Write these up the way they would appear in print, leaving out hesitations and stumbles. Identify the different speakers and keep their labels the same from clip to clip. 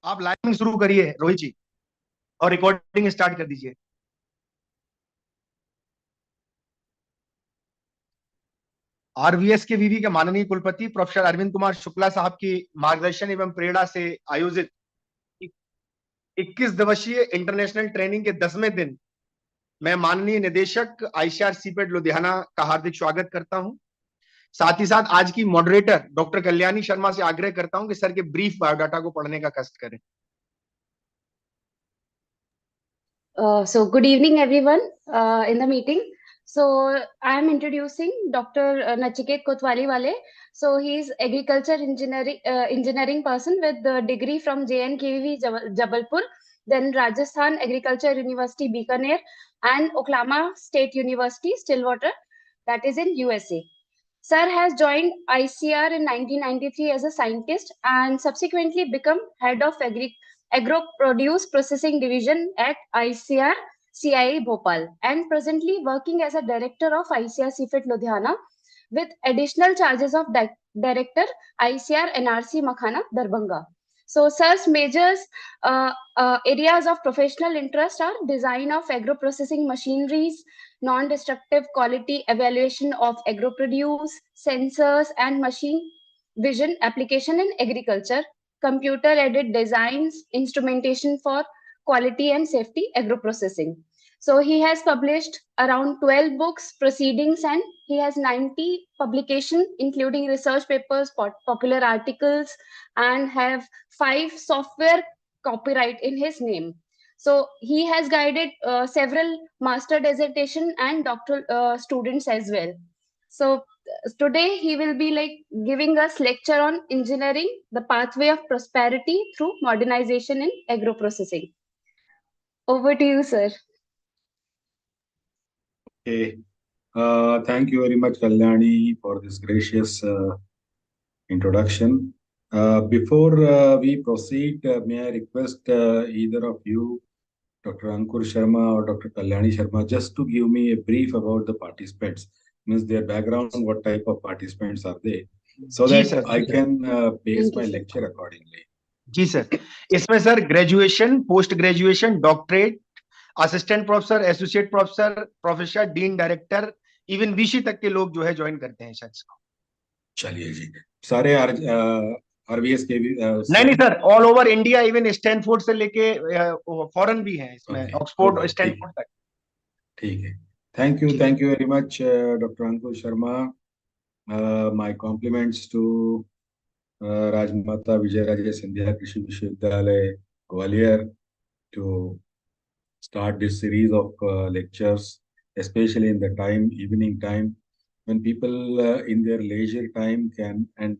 Speaker 1: आप लाइव शुरू करिए रोहित जी, और रिकॉर्डिंग स्टार्ट कर दीजिए। आरवीएस के विवि के माननीय कुलपति प्रोफेसर अरविंद कुमार शुक्ला साहब की मार्गदर्शन एवं प्रेरणा से आयोजित 21 दिवसीय इंटरनेशनल ट्रेनिंग के 10वें दिन मैं माननीय निदेशक आईसीआर सीपेट लुधियाना का हार्दिक स्वागत करता हूं। साथ ही साथ आज की मॉडरेटर डॉक्टर कल्याणी शर्मा से आग्रह करता हूं कि सर के ब्रीफ बायोडाटा को पढ़ने का कष्ट करें।
Speaker 2: So good evening, everyone in the meeting. So I am introducing Dr. Nachiket Kotwaliwale. So he is agriculture engineering person with the degree from JNKV Jabalpur, then Rajasthan Agriculture University Bikaner, and Oklahoma State University Stillwater, that is in USA. Sir has joined ICR in 1993 as a scientist and subsequently become head of agro-produce processing division at ICR CIE Bhopal, and presently working as a director of ICR CFIT Ludhiana with additional charges of director ICR NRC Makhana Darbhanga. So sir's major areas of professional interest are design of agro-processing machineries, non-destructive quality evaluation of agro-produce, sensors and machine vision application in agriculture, computer-aided designs, instrumentation for quality and safety agro-processing. So he has published around 12 books, proceedings, and he has 90 publications, including research papers, popular articles, and have 5 software copyright in his name. So he has guided several master dissertation and doctoral students as well. So today he will be like giving us lecture on engineering, the pathway of prosperity through modernization in agro processing. Over to you, sir.
Speaker 3: Okay. Thank you very much, Kalyani, for this gracious introduction. Before we proceed, may I request either of you, Dr. Ankur Sharma or Dr. Kalyani Sharma, just to give me a brief about the participants, means their background, what type of participants are they, so that I can base my lecture accordingly.
Speaker 1: जी sir, इसमें sir graduation, post graduation, doctorate, assistant professor, associate professor, professor, dean, director, even VC तक के लोग जो है join करते हैं sir इसको।
Speaker 3: चलिए जी, सारे आरवीएस के भी
Speaker 1: नहीं sir, all over India, even Stanford से लेके फॉरेन भी हैं इसमें, ऑक्सफोर्ड, स्टैनफोर्ड तक।
Speaker 3: ठीक है, thank you very much doctor Ankur Sharma. My compliments to Rajmata Vijayaraje Scindia Krishi Vishwavidyalaya Gwalior to start this series of lectures, especially in the evening time, when people in their leisure time can and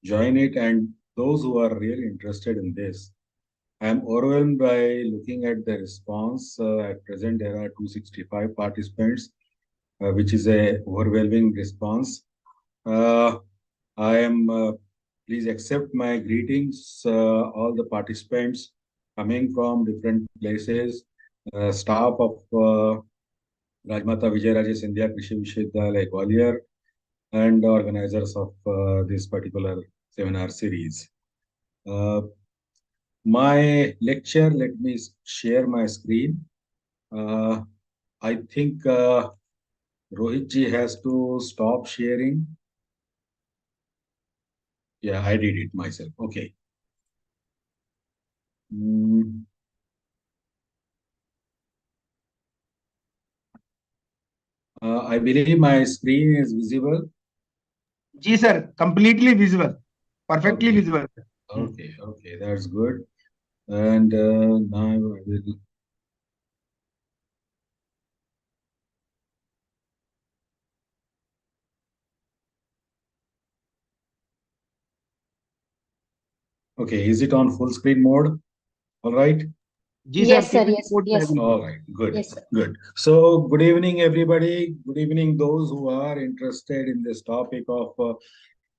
Speaker 3: join it, and those who are really interested in this. I am overwhelmed by looking at the response. At present, there are 265 participants, which is a overwhelming response. I am, please accept my greetings, all the participants coming from different places, staff of Rajmata Vijayaraje Scindia Krishi Vishwavidyalaya Gwalior, and organizers of this particular seminar series. My lecture, let me share my screen. I think Rohit ji has to stop sharing. Yeah, I did it myself. Okay. I believe my screen is visible.
Speaker 1: जी sir, completely visible, perfectly visible.
Speaker 3: Okay, that's good. And now I will. Okay, is it on full screen mode? All right.
Speaker 2: Yes, sir. Yes.
Speaker 3: All right. Good.
Speaker 2: Yes,
Speaker 3: good. So, good evening, everybody. Good evening, those who are interested in this topic of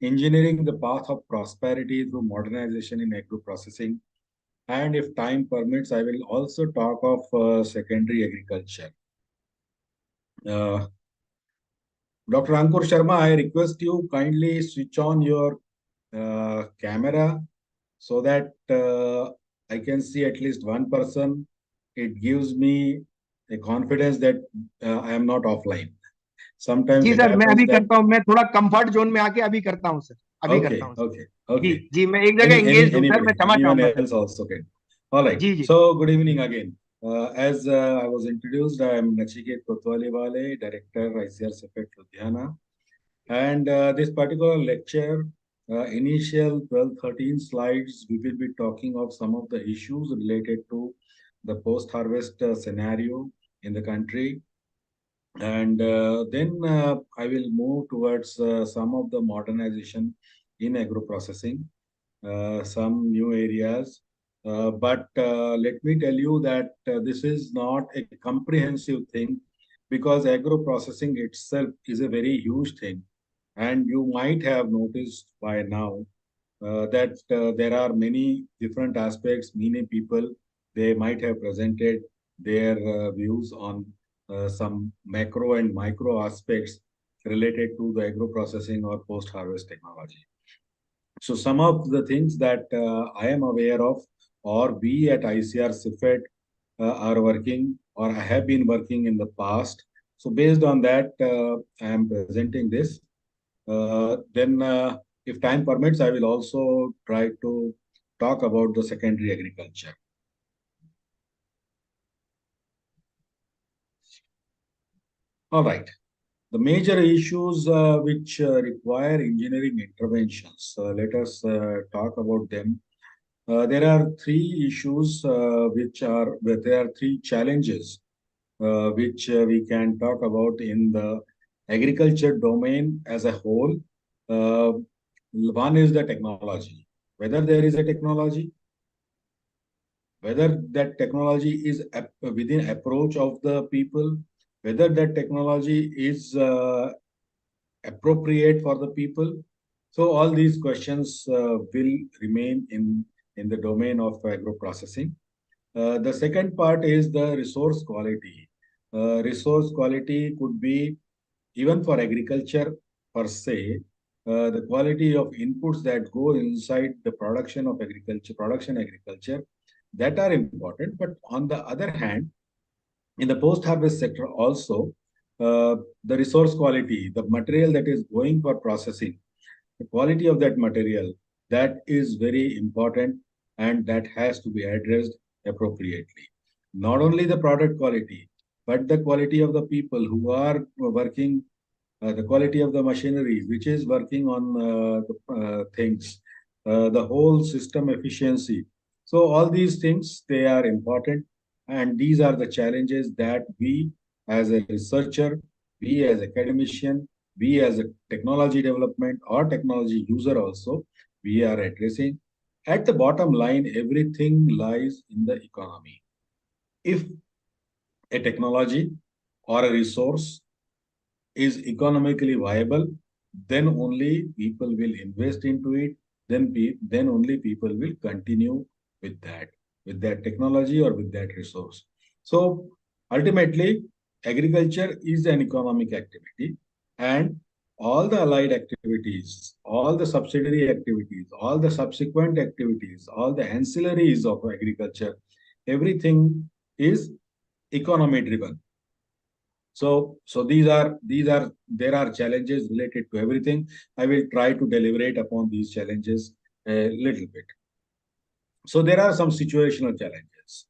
Speaker 3: engineering the path of prosperity through modernization in agro processing. And if time permits, I will also talk of secondary agriculture. Dr. Ankur Sharma, I request you kindly switch on your camera so that I can see at least one person, it gives me a confidence that I am not offline. Sometimes
Speaker 1: जी
Speaker 3: it
Speaker 1: sir, मैं
Speaker 3: happens
Speaker 1: अभी
Speaker 3: that
Speaker 1: करता हूँ, मैं थोड़ा comfort zone में आके अभी करता हूँ सर, अभी करता
Speaker 3: okay,
Speaker 1: हूँ
Speaker 3: okay,
Speaker 1: सर। जी
Speaker 3: okay.
Speaker 1: जी, मैं एक जगह एंगेज हूँ सर, मैं क्षमा
Speaker 3: Anyone
Speaker 1: चाहूंगा sir.
Speaker 3: else also can. All right.
Speaker 1: जी जी
Speaker 3: So good evening again. As I was introduced, I am Nachiket Kotwaliwale, Director, ICR CPET Ludhiana. And this particular lecture, initial 12-13 slides, we will be talking of some of the issues related to the post-harvest scenario in the country. And then I will move towards some of the modernization in agro-processing, some new areas. But let me tell you that this is not a comprehensive thing because agro-processing itself is a very huge thing. And you might have noticed by now that there are many different aspects, many people, they might have presented their views on some macro and micro aspects related to the agro-processing or post-harvest technology. So some of the things that I am aware of, or we at ICR CIFET are working, or I have been working in the past. So based on that, I am presenting this. Then, if time permits, I will also try to talk about the secondary agriculture. All right. The major issues which require engineering interventions, let us talk about them. There are three issues there are three challenges which we can talk about in the agriculture domain as a whole. One is the technology. Whether there is a technology, whether that technology is within approach of the people, whether that technology is appropriate for the people. So all these questions will remain in the domain of agro-processing. The second part is the resource quality. Resource quality could be even for agriculture per se, the quality of inputs that go inside the production agriculture, that are important. But on the other hand, in the post-harvest sector also, the resource quality, the material that is going for processing, the quality of that material, that is very important and that has to be addressed appropriately. Not only the product quality, but the quality of the people who are working, the quality of the machinery which is working on the things, the whole system efficiency. So all these things, they are important, and these are the challenges that we as a researcher, we as academician, we as a technology development or technology user also, we are addressing. At the bottom line, everything lies in the economy. If a technology or a resource is economically viable, then only people will invest into it. Then only people will continue with that technology or with that resource. So ultimately, agriculture is an economic activity, and all the allied activities, all the subsidiary activities, all the subsequent activities, all the ancillaries of agriculture, everything is economy driven. So there are challenges related to everything. I will try to deliberate upon these challenges a little bit. So there are some situational challenges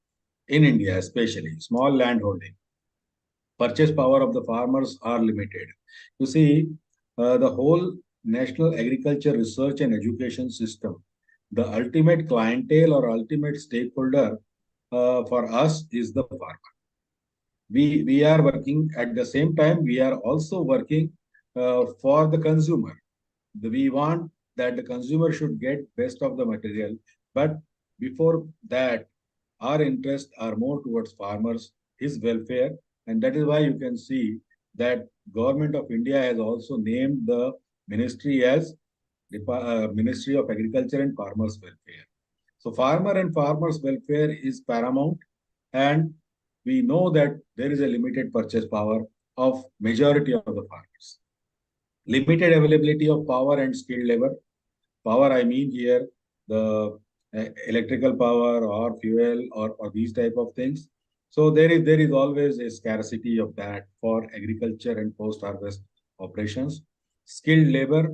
Speaker 3: in India, especially small landholding. Purchase power of the farmers are limited. You see, the whole national agriculture research and education system, the ultimate clientele or ultimate stakeholder for us is the farmer. We are working at the same time, we are also working for the consumer. We want that the consumer should get best of the material, but before that, our interests are more towards farmers, his welfare, and that is why you can see that government of India has also named the ministry as the Ministry of Agriculture and Farmers Welfare. So farmer and farmers welfare is paramount, and we know that there is a limited purchase power of majority of the farmers. Limited availability of power and skilled labor. Power, I mean here, the electrical power or fuel or these type of things. So there is always a scarcity of that for agriculture and post-harvest operations. Skilled labor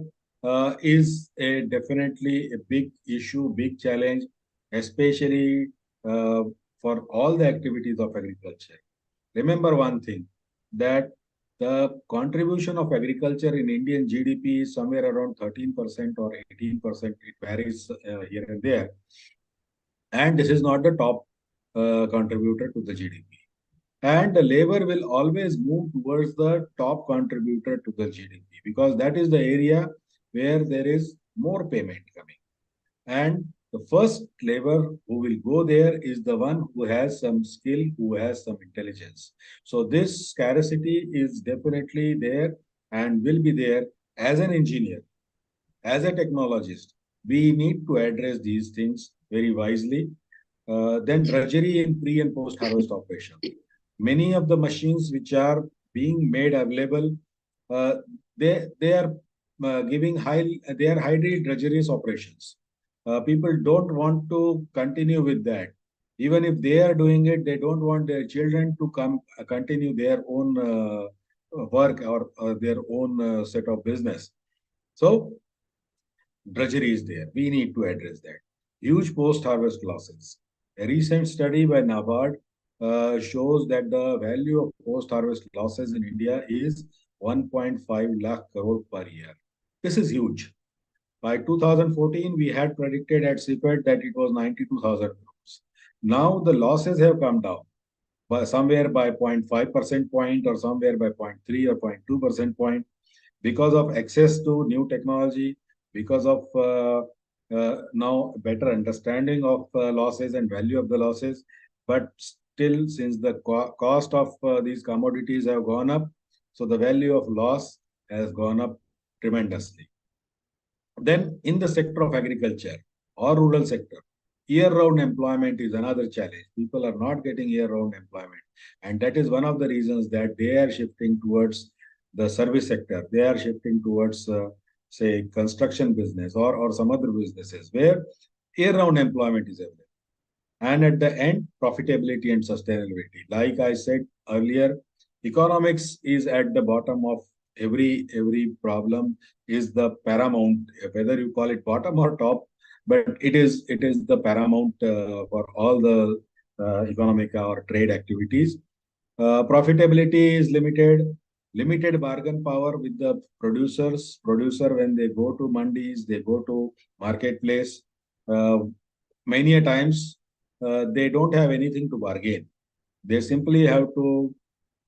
Speaker 3: is definitely a big issue, big challenge, especially for all the activities of agriculture. Remember one thing, that the contribution of agriculture in Indian GDP is somewhere around 13% or 18%. It varies here and there. And this is not the top contributor to the GDP. And the labor will always move towards the top contributor to the GDP, because that is the area where there is more payment coming. And the first labor who will go there is the one who has some skill, who has some intelligence. So this scarcity is definitely there and will be there. As an engineer, as a technologist, we need to address these things very wisely. Then drudgery in pre and post harvest operation. Many of the machines which are being made available, uh, they are giving they are highly drudgerous operations. People don't want to continue with that. Even if they are doing it, they don't want their children to come continue their own work or their own set of business. So drudgery is there. We need to address that. Huge post-harvest losses. A recent study by NABARD shows that the value of post-harvest losses in India is 1.5 lakh crore per year. This is huge. By 2014, we had predicted at CPET that it was 92,000 crores. Now the losses have come down by somewhere by 0.5 percent point or somewhere by 0.3 or 0.2 percent point, because of access to new technology, because of now better understanding of losses and value of the losses. But still, since the cost of these commodities have gone up, so the value of loss has gone up tremendously. Then in the sector of agriculture or rural sector, year-round employment is another challenge. People are not getting year-round employment. And that is one of the reasons that they are shifting towards the service sector. They are shifting towards, say, construction business or some other businesses where year-round employment is available. And at the end, profitability and sustainability. Like I said earlier, economics is at the bottom of every problem, is the paramount, whether you call it bottom or top, but it is the paramount for all the economic or trade activities. Profitability is limited bargain power with the producer when they go to mandis, they go to marketplace. Many a times they don't have anything to bargain. They simply have to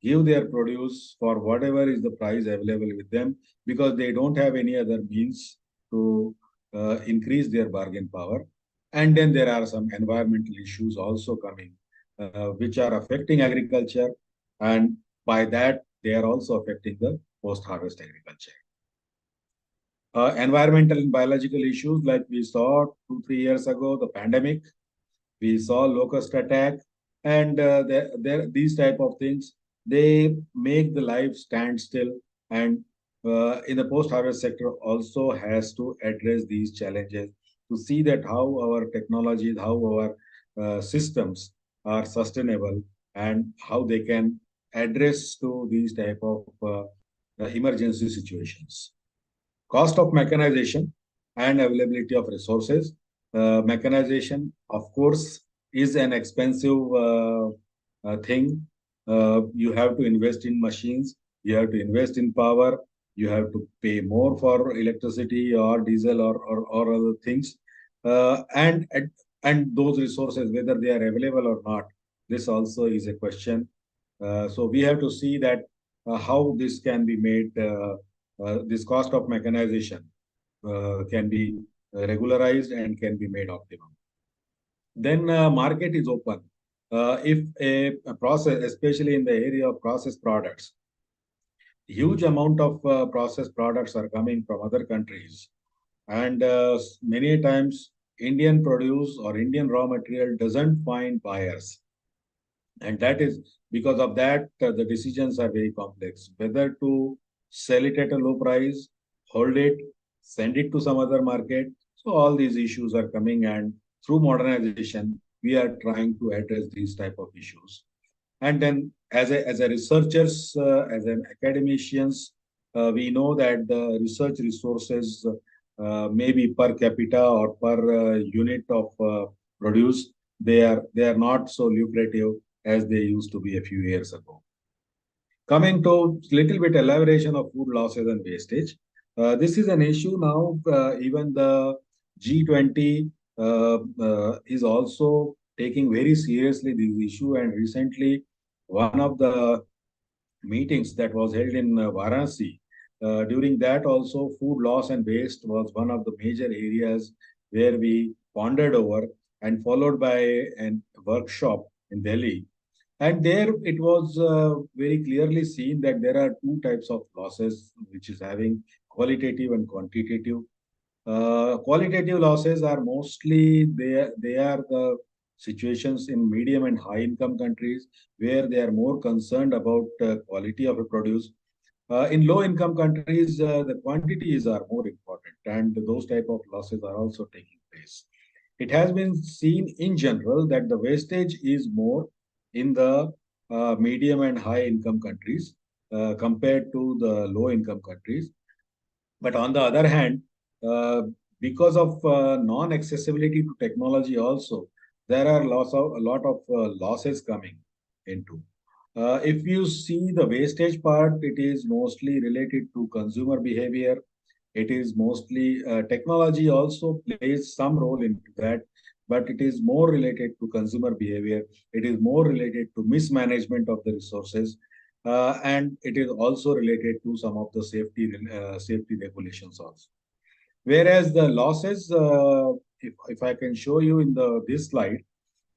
Speaker 3: give their produce for whatever is the price available with them, because they don't have any other means to increase their bargain power. And then there are some environmental issues also coming, which are affecting agriculture, and by that they are also affecting the post-harvest agriculture. Environmental and biological issues, like we saw 2-3 years ago, the pandemic, we saw locust attack, and these type of things, they make the life stand still. And in the post-harvest sector also has to address these challenges to see that how our technologies, how our systems are sustainable, and how they can address to these type of emergency situations. Cost of mechanization and availability of resources. Mechanization, of course, is an expensive thing. You have to invest in machines, you have to invest in power, you have to pay more for electricity or diesel or other things. And those resources, whether they are available or not, this also is a question. So we have to see that how this can be made, this cost of mechanization can be regularized and can be made optimum. Then market is open. If a process, especially in the area of processed products, huge amount of processed products are coming from other countries, and many times Indian produce or Indian raw material doesn't find buyers, and that is because of that the decisions are very complex, whether to sell it at a low price, hold it, send it to some other market. So all these issues are coming, and through modernization, we are trying to address these type of issues. And then as a researchers, as an academicians, we know that the research resources maybe per capita or per unit of produce, they are not so lucrative as they used to be a few years ago. Coming to little bit elaboration of food losses and wastage, this is an issue now. Even the G20 is also taking very seriously this issue. And recently, one of the meetings that was held in Varanasi, during that also food loss and waste was one of the major areas where we pondered over, and followed by a workshop in Delhi. And there it was very clearly seen that there are two types of losses, which is having qualitative and quantitative. Qualitative losses are mostly they are the situations in medium and high income countries where they are more concerned about quality of a produce. In low income countries, the quantities are more important, and those type of losses are also taking place. It has been seen in general that the wastage is more in the medium and high income countries compared to the low income countries. But on the other hand, uh, because of non-accessibility to technology also, there are a lot of losses coming into. If you see the wastage part, it is mostly related to consumer behavior. It is mostly technology also plays some role into that, but it is more related to consumer behavior. It is more related to mismanagement of the resources, and it is also related to some of the safety regulations also. Whereas the losses, if I can show you in this slide,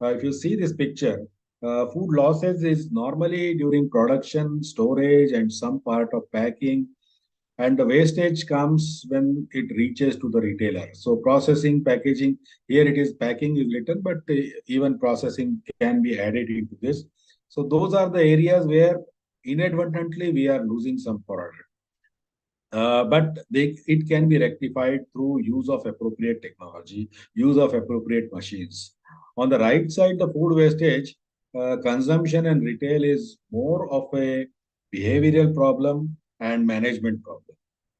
Speaker 3: if you see this picture, food losses is normally during production, storage, and some part of packing, and the wastage comes when it reaches to the retailer. So processing, packaging, here it is packing is written, but even processing can be added into this. So those are the areas where inadvertently we are losing some product. But it can be rectified through use of appropriate technology, use of appropriate machines. On the right side, the food wastage, consumption and retail is more of a behavioral problem and management problem.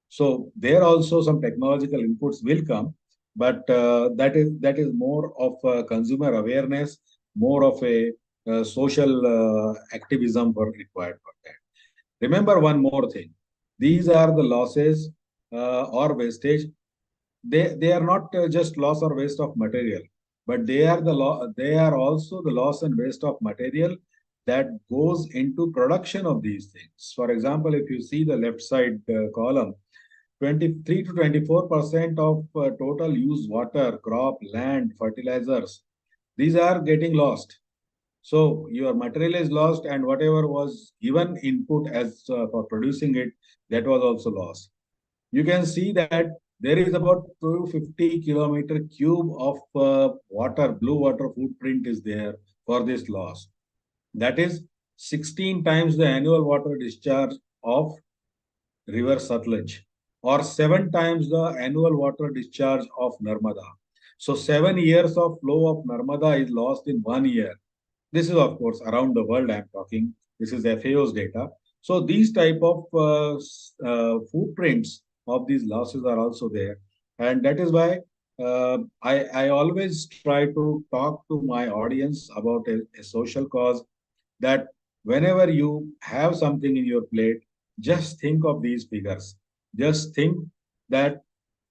Speaker 3: So there also some technological inputs will come, but that is more of a consumer awareness, more of a social activism for required for that. Remember one more thing. These are the losses or wastage. They are not just loss or waste of material, but they are also the loss and waste of material that goes into production of these things. For example, if you see the left side column, 23 to 24% of total used water, crop, land, fertilizers, these are getting lost. So your material is lost, and whatever was given input as for producing it, that was also lost. You can see that there is about 250 kilometer cube of water, blue water footprint is there for this loss. That is 16 times the annual water discharge of river Satluj, or 7 times the annual water discharge of Narmada. So 7 years of flow of Narmada is lost in 1 year. This is, of course, around the world I'm talking. This is FAO's data. So these type of footprints of these losses are also there. And that is why I always try to talk to my audience about a social cause, that whenever you have something in your plate, just think of these figures. Just think that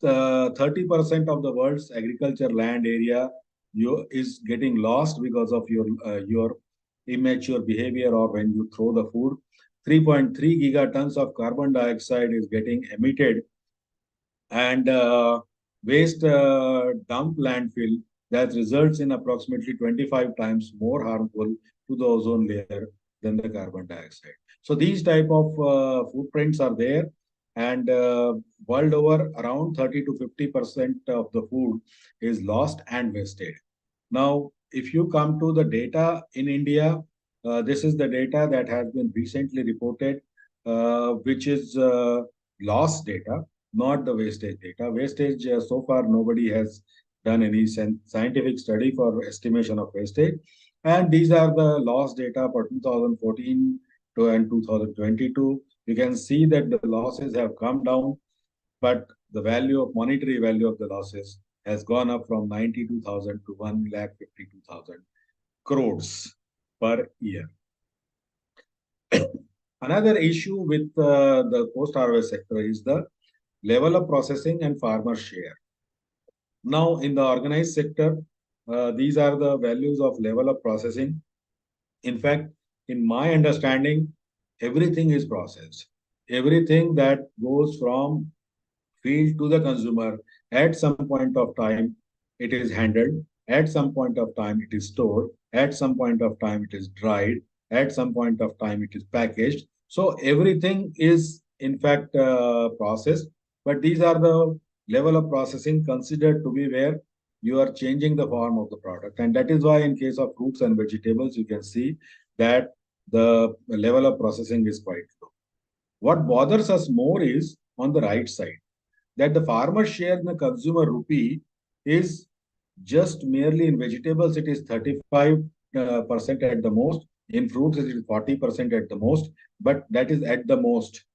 Speaker 3: 30% of the world's agriculture land area is getting lost because of your immature behavior, or when you throw the food. 3.3 gigatons of carbon dioxide is getting emitted, and waste dump landfill that results in approximately 25 times more harmful to the ozone layer than the carbon dioxide. So these type of footprints are there, and world over, around 30 to 50% of the food is lost and wasted. Now, if you come to the data in India, this is the data that has been recently reported, which is loss data, not the wastage data. Wastage, so far, nobody has done any scientific study for estimation of wastage. And these are the loss data for 2014 and 2022. You can see that the losses have come down, but the monetary value of the losses has gone up from 92,000 to 1,52,000 crores per year. Another issue with the post-harvest sector is the level of processing and farmer share. Now, in the organized sector, these are the values of level of processing. In fact, in my understanding, everything is processed. Everything that goes from field to the consumer, at some point of time, it is handled. At some point of time, it is stored. At some point of time, it is dried. At some point of time, it is packaged. So everything is, in fact, processed. But these are the level of processing considered to be where you are changing the form of the product. And that is why in case of fruits and vegetables, you can see that the level of processing is quite low. What bothers us more is on the right side, that the farmer share in the consumer rupee is just merely in vegetables, it is 35% at the most. In fruits, it is 40% at the most, but that is at the most.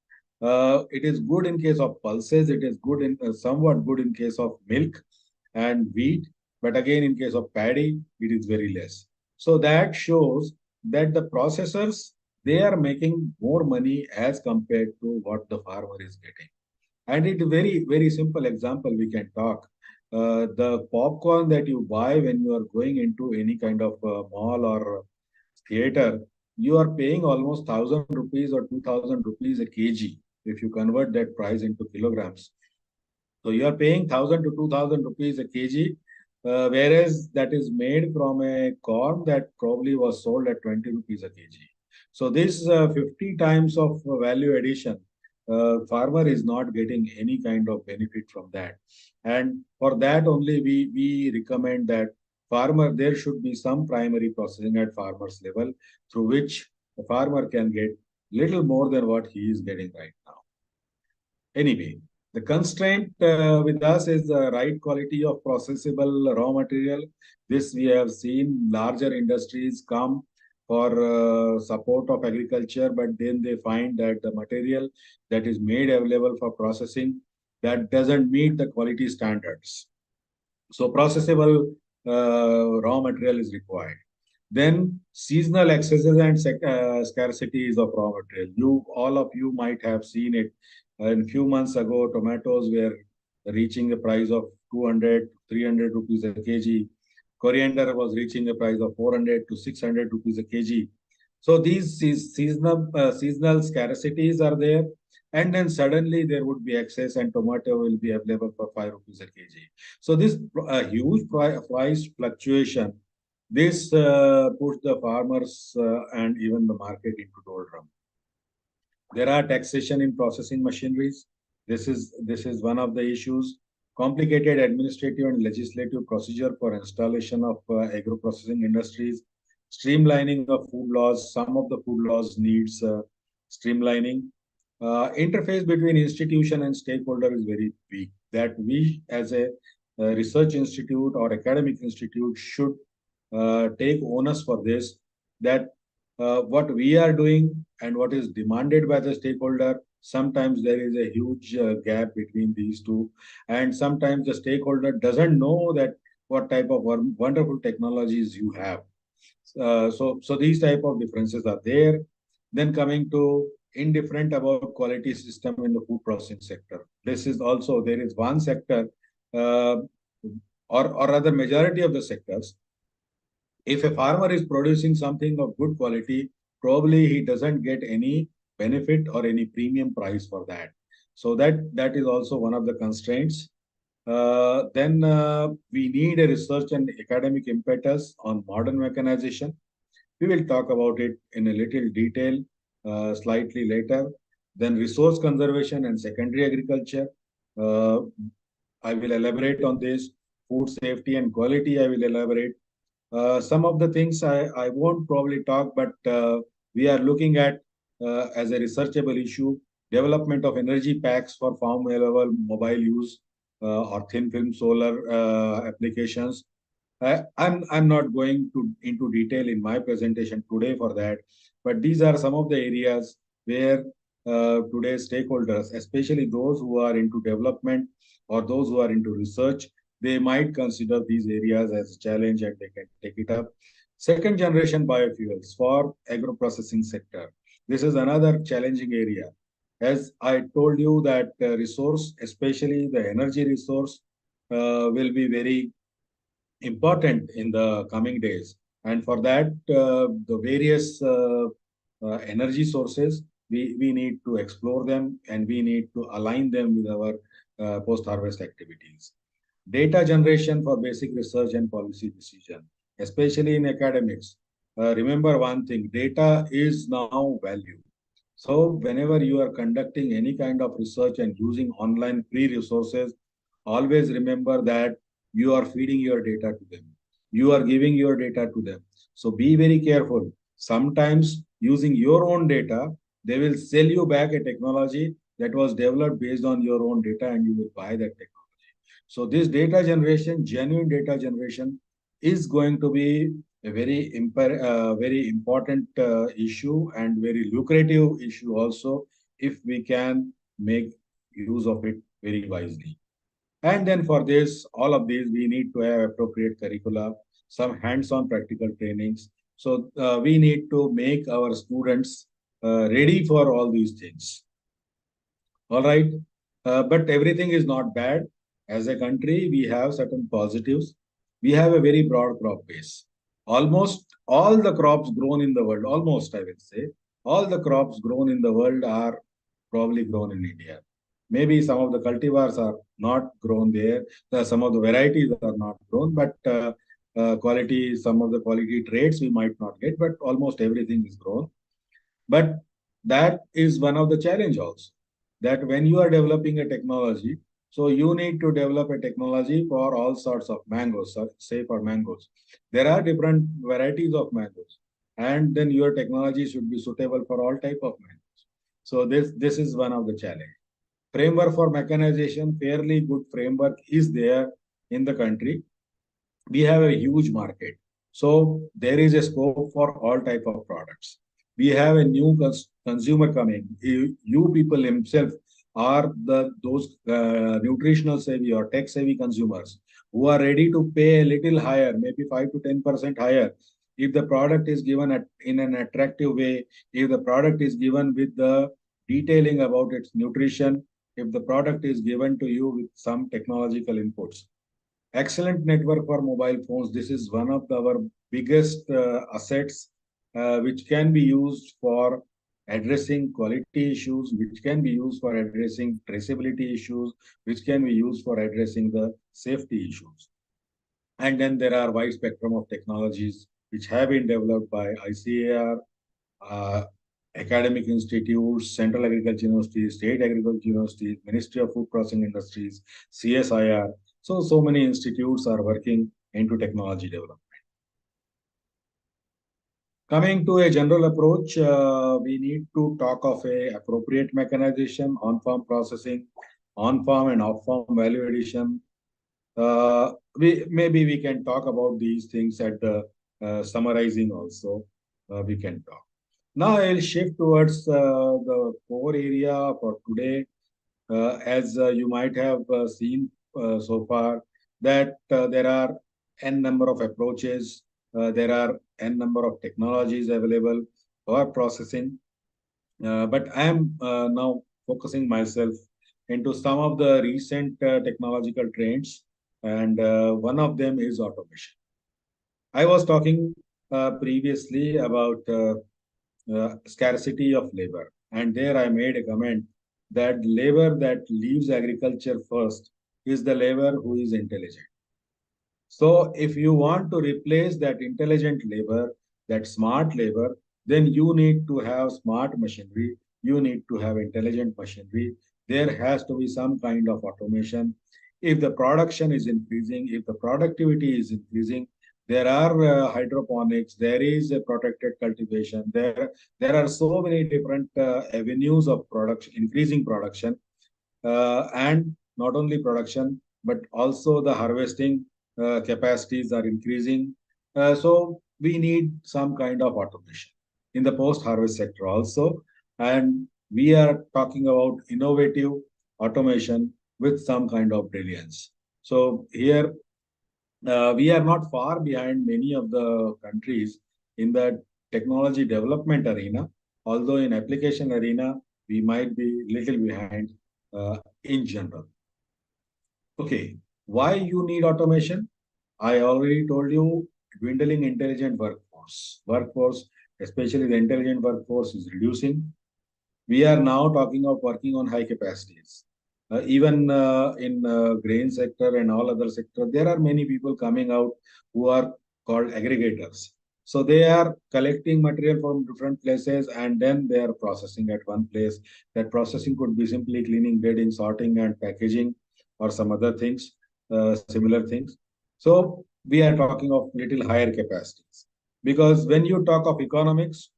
Speaker 3: It is good in case of pulses. It is good in somewhat good in case of milk and wheat, but again in case of paddy, it is very less. So that shows that the processors, they are making more money as compared to what the farmer is getting. And it very, very simple example we can talk. The popcorn that you buy when you are going into any kind of mall or theater, you are paying almost 1,000 rupees or 2,000 rupees a kg if you convert that price into kilograms. So you are paying 1,000 to 2,000 rupees a kg, whereas that is made from a corn that probably was sold at 20 rupees a kg. So this 50 times of value addition, farmer is not getting any kind of benefit from that. And for that only we recommend that there should be some primary processing at farmer's level through which the farmer can get little more than what he is getting right now. Anyway, the constraint with us is the right quality of processable raw material. This we have seen larger industries come for support of agriculture, but then they find that the material that is made available for processing, that doesn't meet the quality standards. So processable raw material is required. Then seasonal excesses and scarcities of raw material. All of you might have seen it. A few months ago, tomatoes were reaching a price of 200, 300 rupees a kg. Coriander was reaching a price of 400 to 600 rupees a kg. So these seasonal scarcities are there. And then suddenly there would be excess and tomato will be available for 5 rupees a kg. So this huge price fluctuation, this puts the farmers and even the market into doldrum. There are taxation in processing machineries. This is one of the issues. Complicated administrative and legislative procedure for installation of agro-processing industries. Streamlining of food laws. Some of the food laws needs streamlining. Interface between institution and stakeholder is very weak. That we as a research institute or academic institute should take onus for this, that what we are doing and what is demanded by the stakeholder, sometimes there is a huge gap between these two. And sometimes the stakeholder doesn't know that what type of wonderful technologies you have. So these type of differences are there. Then coming to indifferent about quality system in the food processing sector. This is also, there is one sector or rather majority of the sectors. If a farmer is producing something of good quality, probably he doesn't get any benefit or any premium price for that. So that is also one of the constraints. Then we need a research and academic impetus on modern mechanization. We will talk about it in a little detail slightly later. Then resource conservation and secondary agriculture. I will elaborate on this. Food safety and quality, I will elaborate. Some of the things I won't probably talk, but we are looking at as a researchable issue, development of energy packs for farm level mobile use. or thin film solar applications. I'm not going into detail in my presentation today for that, but these are some of the areas where today's stakeholders, especially those who are into development or those who are into research, they might consider these areas as a challenge and they can take it up. Second generation biofuels for agro-processing sector. This is another challenging area. As I told you that resource, especially the energy resource, will be very important in the coming days. And for that, the various energy sources, we need to explore them and we need to align them with our post-harvest activities. Data generation for basic research and policy decision, especially in academics. Remember one thing, data is now value. So whenever you are conducting any kind of research and using online free resources, always remember that you are feeding your data to them. You are giving your data to them. So be very careful. Sometimes using your own data, they will sell you back a technology that was developed based on your own data and you will buy that technology. So this data generation, genuine data generation is going to be a very important issue and very lucrative issue also if we can make use of it very wisely. And then for this, all of these, we need to have appropriate curricula, some hands-on practical trainings. So we need to make our students ready for all these things. All right. But everything is not bad. As a country, we have certain positives. We have a very broad crop base. Almost all the crops grown in the world, almost I will say, all the crops grown in the world are probably grown in India. Maybe some of the cultivars are not grown there. Some of the varieties are not grown, but quality, some of the quality traits we might not get, but almost everything is grown. But that is one of the challenge also, that when you are developing a technology, so you need to develop a technology for all sorts of mangoes, say for mangoes. There are different varieties of mangoes, and then your technology should be suitable for all type of mangoes. So this is one of the challenge. Framework for mechanization, fairly good framework is there in the country. We have a huge market. So there is a scope for all type of products. We have a new consumer coming. You people himself are those nutritional savvy or tech savvy consumers who are ready to pay a little higher, maybe 5 to 10% higher, if the product is given in an attractive way, if the product is given with the detailing about its nutrition, if the product is given to you with some technological inputs. Excellent network for mobile phones. This is one of our biggest assets, which can be used for addressing quality issues, which can be used for addressing traceability issues, which can be used for addressing the safety issues. And then there are wide spectrum of technologies which have been developed by ICAR, academic institutes, central agriculture universities, state agriculture universities, Ministry of Food Processing Industries, CSIR. So many institutes are working into technology development. Coming to a general approach, we need to talk of a appropriate mechanization, on-farm processing, on-farm and off-farm value addition. Maybe we can talk about these things at the summarizing also. We can talk. Now I'll shift towards the core area for today. As you might have seen so far, that there are n number of approaches, there are n number of technologies available for processing. But I am now focusing myself into some of the recent technological trends, and one of them is automation. I was talking previously about scarcity of labor, and there I made a comment that labor that leaves agriculture first is the labor who is intelligent. So if you want to replace that intelligent labor, that smart labor, then you need to have smart machinery. You need to have intelligent machinery. There has to be some kind of automation. If the production is increasing, if the productivity is increasing, there are hydroponics, there is a protected cultivation, there are so many different avenues of production, increasing production, and not only production, but also the harvesting capacities are increasing. So we need some kind of automation in the post-harvest sector also. And we are talking about innovative automation with some kind of brilliance. So here we are not far behind many of the countries in the technology development arena, although in application arena, we might be little behind in general. Okay, why you need automation? I already told you, dwindling intelligent workforce. Workforce, especially the intelligent workforce, is reducing. We are now talking of working on high capacities. Even in grain sector and all other sector, there are many people coming out who are called aggregators. So they are collecting material from different places and then they are processing at one place. That processing could be simply cleaning, grading, sorting, and packaging, or some other things, similar things. So we are talking of little higher capacities. Because when you talk of economics,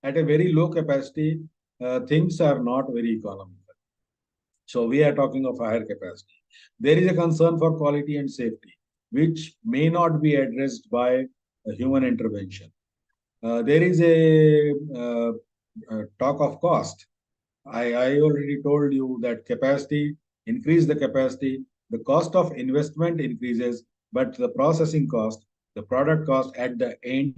Speaker 3: at a very low capacity, things are not very economical. So we are talking of higher capacity. There is a concern for quality and safety, which may not be addressed by human intervention. There is a talk of cost. I already told you that capacity, increase the capacity, the cost of investment increases, but the processing cost, the product cost at the end,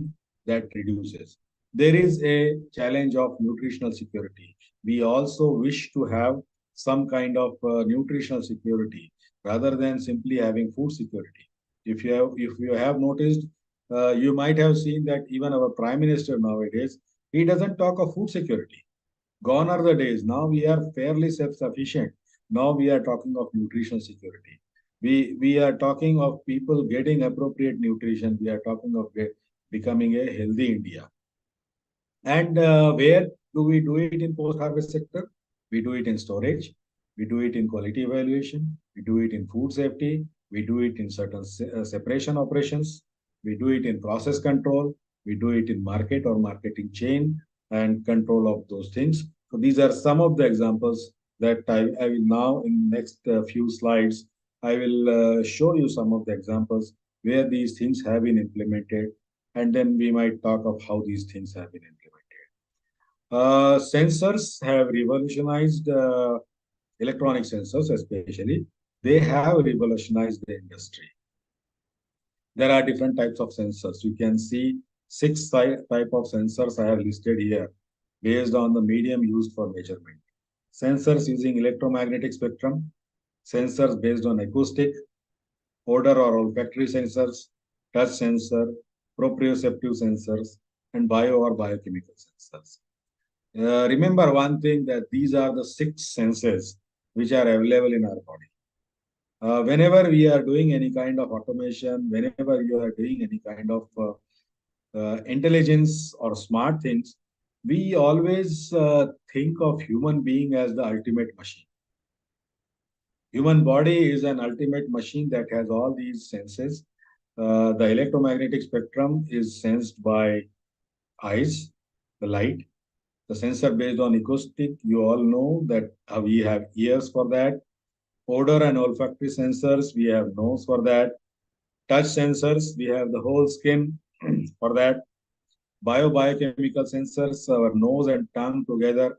Speaker 3: that reduces. There is a challenge of nutritional security. We also wish to have some kind of nutritional security rather than simply having food security. If you have noticed, you might have seen that even our Prime Minister nowadays, he doesn't talk of food security. Gone are the days. Now we are fairly self-sufficient. Now we are talking of nutrition security. We are talking of people getting appropriate nutrition. We are talking of becoming a healthy India. And where do we do it in post-harvest sector? We do it in storage. We do it in quality evaluation. We do it in food safety. We do it in certain separation operations. We do it in process control. We do it in market or marketing chain and control of those things. So these are some of the examples that I will now, in the next few slides, I will show you some of the examples where these things have been implemented, and then we might talk of how these things have been implemented. Sensors have revolutionized, electronic sensors especially, they have revolutionized the industry. There are different types of sensors. You can see 6 type of sensors I have listed here based on the medium used for measurement. Sensors using electromagnetic spectrum, sensors based on acoustic, odor or olfactory sensors, touch sensor, proprioceptive sensors, and bio or biochemical sensors. Remember one thing, that these are the 6 senses which are available in our body. Whenever we are doing any kind of automation, whenever you are doing any kind of intelligence or smart things, we always think of human being as the ultimate machine. Human body is an ultimate machine that has all these senses. The electromagnetic spectrum is sensed by eyes, the light. The sensor based on acoustic, you all know that we have ears for that. Odor and olfactory sensors, we have nose for that. Touch sensors, we have the whole skin for that. Biochemical sensors, our nose and tongue together,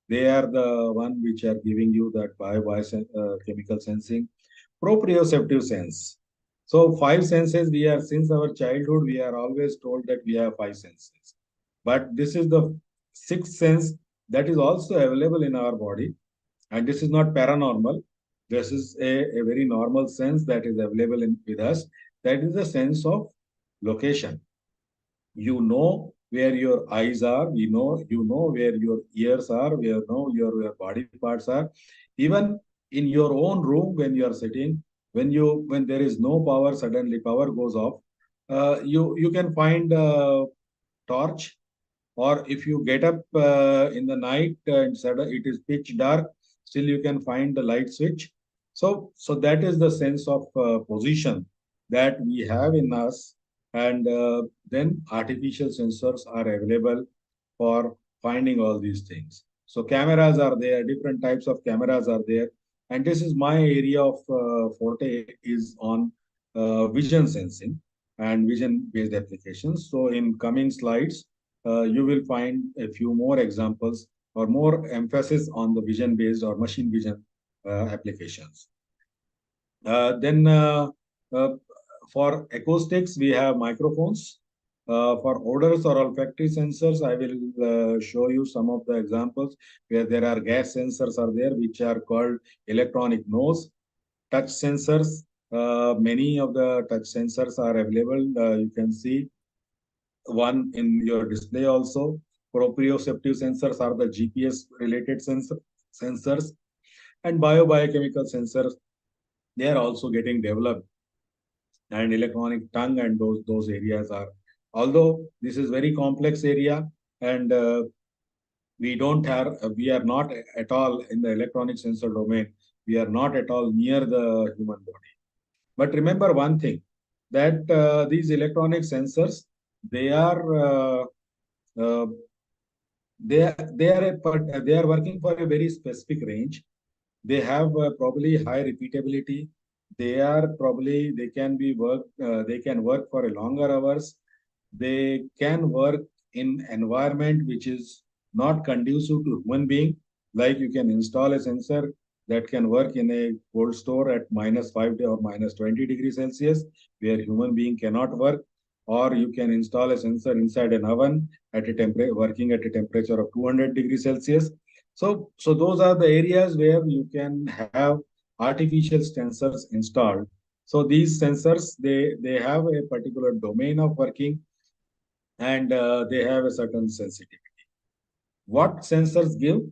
Speaker 3: they are the one which are giving you that biochemical sensing. Proprioceptive sense. So 5 senses, we are, since our childhood, we are always told that we have 5 senses. But this is the 6th sense that is also available in our body. And this is not paranormal. This is a very normal sense that is available with us. That is the sense of location. You know where your eyes are. You know where your ears are. You know your body parts are. Even in your own room, when you are sitting, when there is no power, suddenly power goes off. You can find a torch. Or if you get up in the night and it is pitch dark, still you can find the light switch. So that is the sense of position that we have in us. And then artificial sensors are available for finding all these things. So cameras are there, different types of cameras are there. And this is my area of forte is on vision sensing and vision-based applications. So in coming slides, you will find a few more examples or more emphasis on the vision-based or machine vision applications. Then for acoustics, we have microphones. For odors or olfactory sensors, I will show you some of the examples where there are gas sensors are there, which are called electronic nose. Touch sensors, many of the touch sensors are available. You can see one in your display also. Proprioceptive sensors are the GPS related sensors, and biochemical sensors, they are also getting developed, and electronic tongue, and those areas are, although this is very complex area, and we are not at all in the electronic sensor domain. We are not at all near the human body. But remember one thing, that these electronic sensors, they are uh, they are working for a very specific range. They have probably high repeatability. They can be they can work for a longer hours. They can work in environment which is not conducive to human being. Like you can install a sensor that can work in a cold store at -5 or -20 degrees Celsius, where human being cannot work. Or you can install a sensor inside an oven at a temperature working at a temperature of 200 degrees Celsius. So those are the areas where you can have artificial sensors installed. So these sensors, they have a particular domain of working, and they have a certain sensitivity. What sensors give?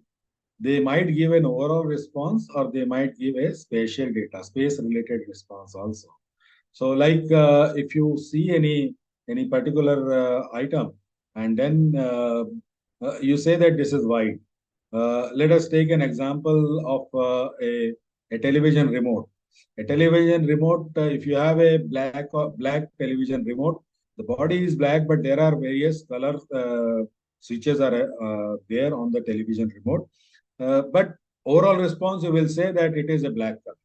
Speaker 3: They might give an overall response, or they might give a spatial data, space-related response also. So, like if you see any particular item, and then you say that this is white. Let us take an example of a television remote. A television remote, if you have a black television remote, the body is black, but there are various color switches are there on the television remote. But overall response, you will say that it is a black color.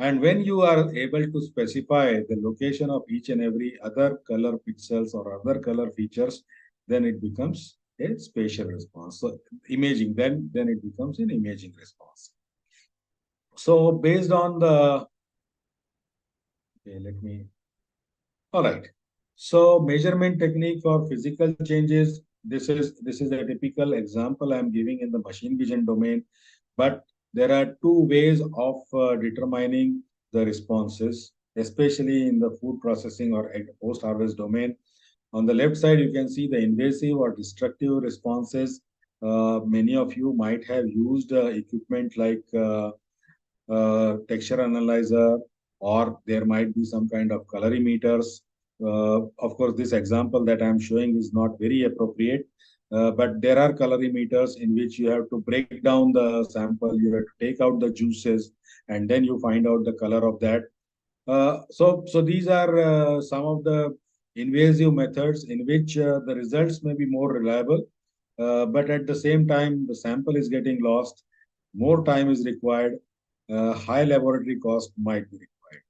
Speaker 3: And when you are able to specify the location of each and every other color pixels or other color features, then it becomes a spatial response. So imaging, then it becomes an imaging response. So based on the, okay, all right. So measurement technique for physical changes. This is a typical example I'm giving in the machine vision domain, but there are two ways of determining the responses, especially in the food processing or post-harvest domain. On the left side, you can see the invasive or destructive responses. Many of you might have used equipment like texture analyzer, or there might be some kind of colorimeters. Of course, this example that I'm showing is not very appropriate, but there are colorimeters in which you have to break down the sample, you have to take out the juices, and then you find out the color of that. So these are some of the invasive methods in which the results may be more reliable, but at the same time, the sample is getting lost, more time is required, high laboratory cost might be required.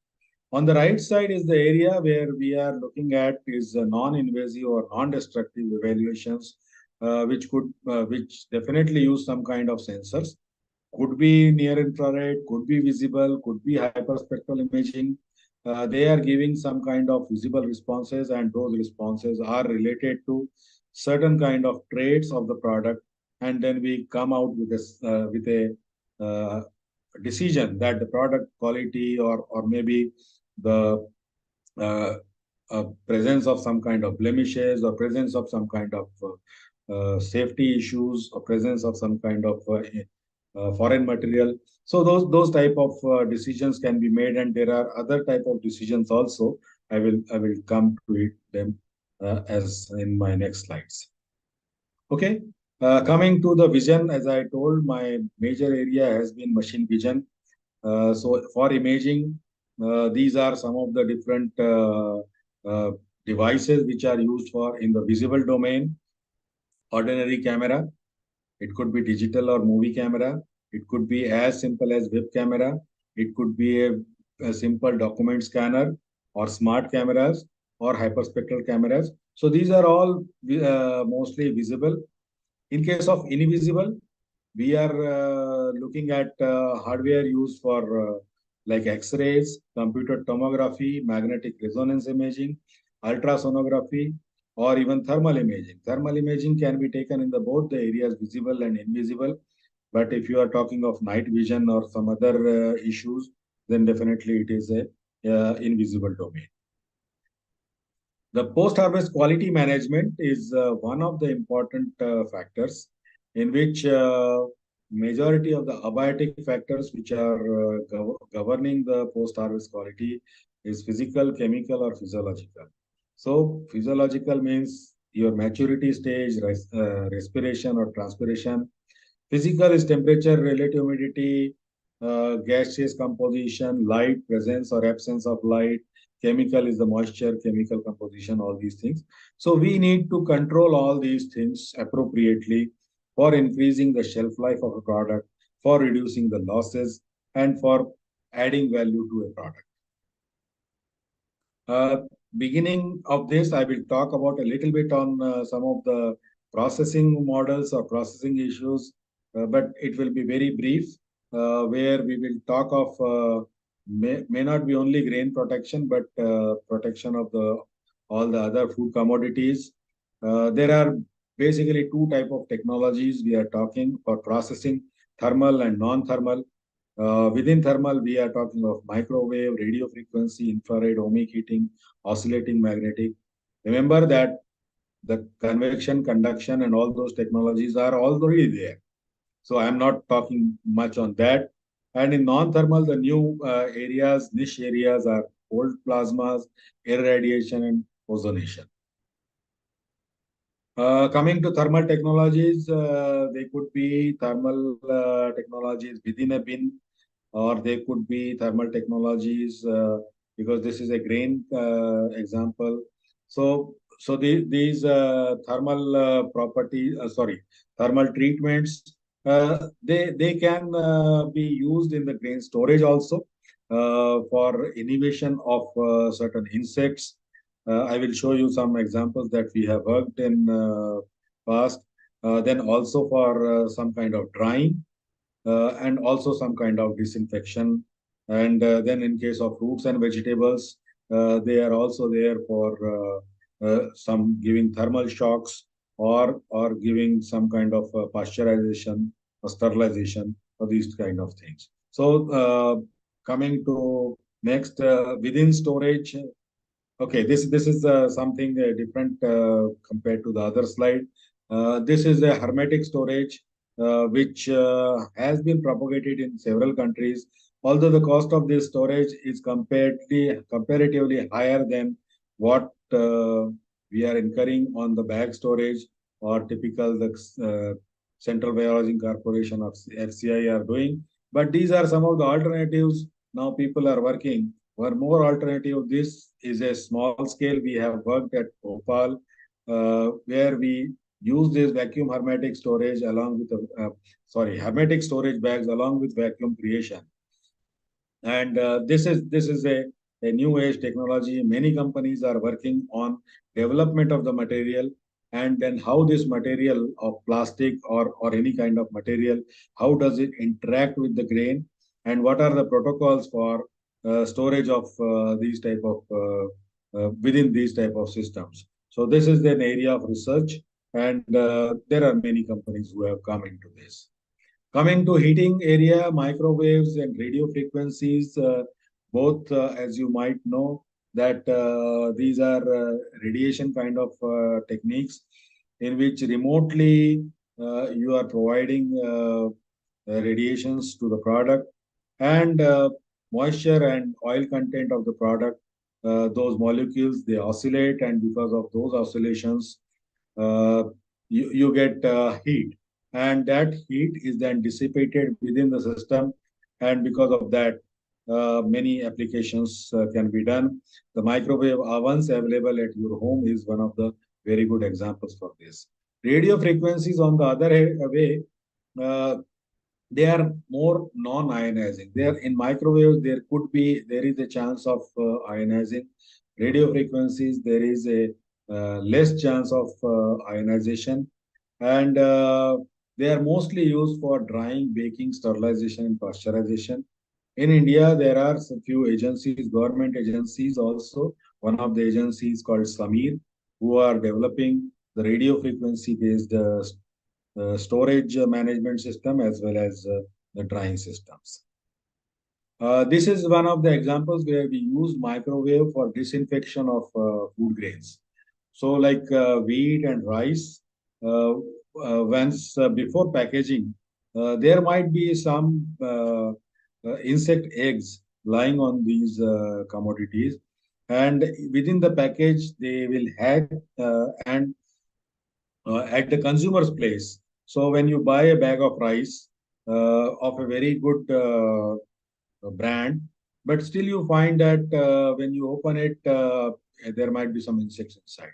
Speaker 3: On the right side is the area where we are looking at is non-invasive or non-destructive evaluations, which definitely use some kind of sensors. Could be near infrared, could be visible, could be hyperspectral imaging. They are giving some kind of visible responses, and those responses are related to certain kind of traits of the product, and then we come out with a decision that the product quality, or maybe the presence of some kind of blemishes, or presence of some kind of safety issues, or presence of some kind of foreign material. So those type of decisions can be made, and there are other type of decisions also. I will come to them as in my next slides. Okay. Coming to the vision, as I told, my major area has been machine vision. So for imaging, these are some of the different devices which are used for in the visible domain. Ordinary camera, it could be digital or movie camera. It could be as simple as web camera. It could be a simple document scanner or smart cameras or hyperspectral cameras. So these are all mostly visible. In case of invisible, we are looking at hardware used for like X-rays, computer tomography, magnetic resonance imaging, ultrasonography, or even thermal imaging. Thermal imaging can be taken in the both the areas visible and invisible. But if you are talking of night vision or some other issues, then definitely it is a invisible domain. The post-harvest quality management is one of the important factors in which majority of the abiotic factors which are governing the post-harvest quality is physical, chemical, or physiological. So physiological means your maturity stage, respiration or transpiration. Physical is temperature, relative humidity, gaseous composition, light, presence or absence of light. Chemical is the moisture, chemical composition, all these things. So we need to control all these things appropriately for increasing the shelf life of a product, for reducing the losses, and for adding value to a product. Beginning of this, I will talk about a little bit on some of the processing models or processing issues, but it will be very brief, where we will talk of may not be only grain protection, but protection of all the other food commodities. There are basically two type of technologies we are talking for processing, thermal and non-thermal. Within thermal, we are talking of microwave, radio frequency, infrared, ohmic heating, oscillating magnetic. Remember that the convection, conduction, and all those technologies are already there. So I'm not talking much on that. And in non-thermal, the new areas, niche areas are cold plasmas, irradiation, and ozonation. Coming to thermal technologies, they could be thermal technologies within a bin, or they could be thermal technologies because this is a grain example. So these thermal thermal treatments, they can be used in the grain storage also for inhibition of certain insects. I will show you some examples that we have worked in past. Then also for some kind of drying. And also some kind of disinfection. And then in case of fruits and vegetables, they are also there for some giving thermal shocks or giving some kind of pasteurization or sterilization or these kind of things. So coming to next, within storage. Okay, this is something different compared to the other slide. This is a hermetic storage which has been propagated in several countries. Although the cost of this storage is comparatively higher than what we are incurring on the bag storage or typical the Central Warehousing Corporation of FCI are doing. But these are some of the alternatives now people are working. For more alternative, this is a small scale. We have worked at Bhopal, where we use this vacuum hermetic storage along with hermetic storage bags along with vacuum creation. And this is a new age technology. Many companies are working on development of the material, and then how this material of plastic or any kind of material, how does it interact with the grain, and what are the protocols for storage of these type of within these type of systems. So this is an area of research, and there are many companies who have come into this. Coming to heating area, microwaves and radio frequencies, both as you might know that these are radiation kind of techniques in which remotely you are providing radiations to the product, and moisture and oil content of the product, those molecules, they oscillate, and because of those oscillations, you get heat. And that heat is then dissipated within the system. And because of that, many applications can be done. The microwave ovens available at your home is one of the very good examples for this. Radio frequencies, on the other way, they are more non-ionizing. There in microwaves, there is a chance of ionizing. Radio frequencies, there is a less chance of ionization, and they are mostly used for drying, baking, sterilization, and pasteurization. In India, there are a few agencies, government agencies also. One of the agencies called Samir, who are developing the radio frequency based storage management system as well as the drying systems. This is one of the examples where we use microwave for disinfection of food grains. So like wheat and rice, once before packaging, there might be some insect eggs lying on these commodities. And within the package, they will hatch and at the consumer's place. So when you buy a bag of rice of a very good brand, but still you find that when you open it, there might be some insects inside.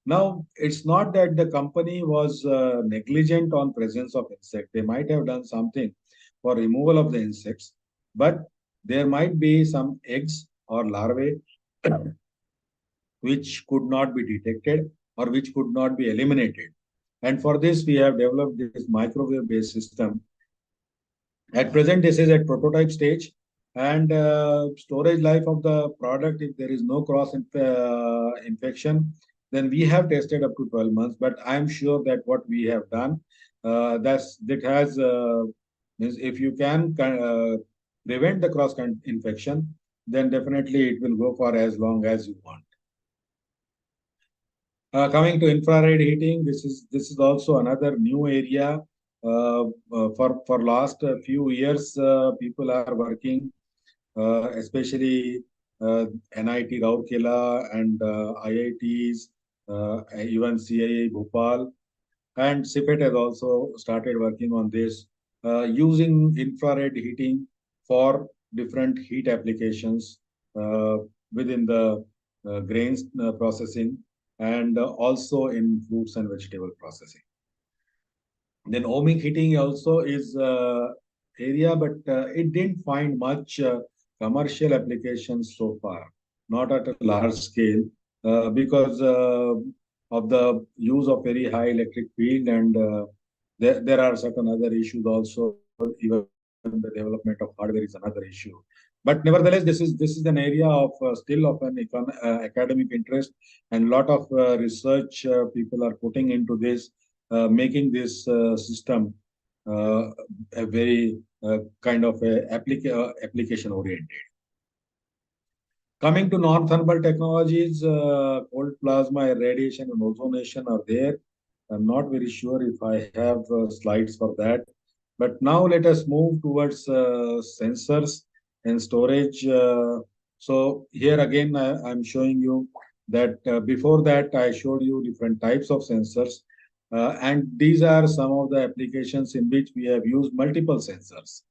Speaker 3: Now, it's not that the company was negligent on presence of insect. They might have done something for removal of the insects, but there might be some eggs or larvae which could not be detected or which could not be eliminated. And for this, we have developed this microwave-based system. At present, this is at prototype stage, and storage life of the product, if there is no infection, then we have tested up to 12 months. But I'm sure that what we have done, that has means if you can prevent the cross infection, then definitely it will go for as long as you want. Coming to infrared heating, this is also another new area. For last few years, people are working, especially NIT Rourkela and IITs, even CII Bhopal, and CPET has also started working on this, using infrared heating for different heat applications within the grains processing and also in fruits and vegetable processing. Then ohmic heating also is area, but it didn't find much commercial applications so far, not at a large scale, because of the use of very high electric field, and there are certain other issues also. Even the development of hardware is another issue. But nevertheless, this is an area of still of an academic interest, and a lot of research people are putting into this, making this system a very kind of a application oriented. Coming to non-thermal technologies, cold plasma, irradiation, and ozonation are there. I'm not very sure if I have slides for that. But now let us move towards sensors and storage. So here again, I'm showing you that before that, I showed you different types of sensors. And these are some of the applications in which we have used multiple sensors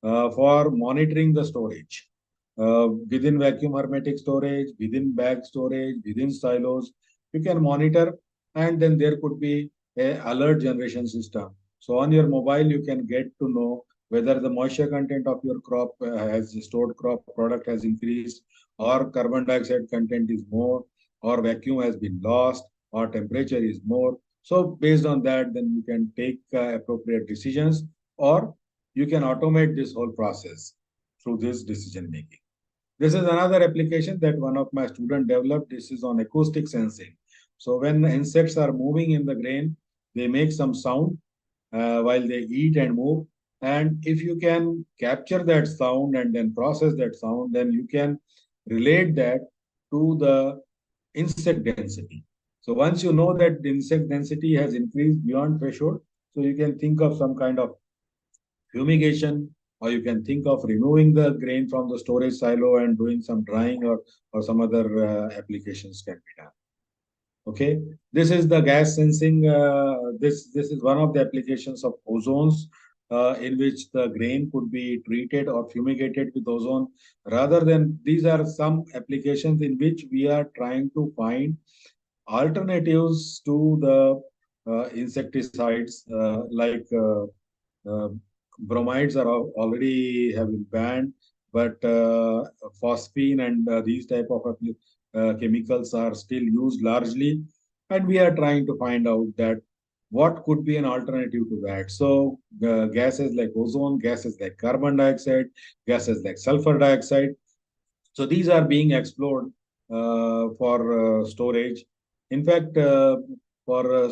Speaker 3: for monitoring the storage. Within vacuum hermetic storage, within bag storage, within silos, you can monitor, and then there could be a alert generation system. So on your mobile, you can get to know whether the moisture content of your crop has stored crop product has increased, or carbon dioxide content is more, or vacuum has been lost, or temperature is more. So based on that, then you can take appropriate decisions, or you can automate this whole process through this decision making. This is another application that one of my students developed. This is on acoustic sensing. So when the insects are moving in the grain, they make some sound while they eat and move. And if you can capture that sound and then process that sound, then you can relate that to the insect density. So once you know that the insect density has increased beyond threshold, so you can think of some kind of fumigation, or you can think of removing the grain from the storage silo and doing some drying, or some other applications can be done. Okay, this is the gas sensing. This is one of the applications of ozones, in which the grain could be treated or fumigated with ozone. Rather than, these are some applications in which we are trying to find alternatives to the insecticides, like bromides are already have been banned, but phosphine and these type of chemicals are still used largely, and we are trying to find out that what could be an alternative to that. So gases like ozone, gases like carbon dioxide, gases like sulfur dioxide. So these are being explored for storage. In fact, for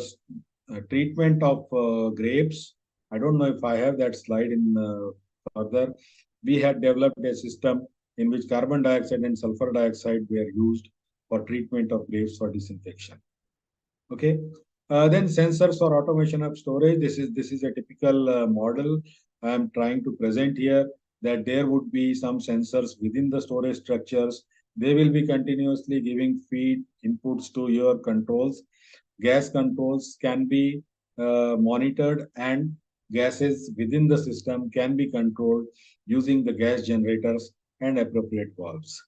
Speaker 3: treatment of grapes, I don't know if I have that slide in further. We had developed a system in which carbon dioxide and sulfur dioxide were used for treatment of grapes for disinfection. Okay. Then sensors for automation of storage. This is a typical model I am trying to present here, that there would be some sensors within the storage structures. They will be continuously giving feed inputs to your controls. Gas controls can be monitored, and gases within the system can be controlled using the gas generators and appropriate valves.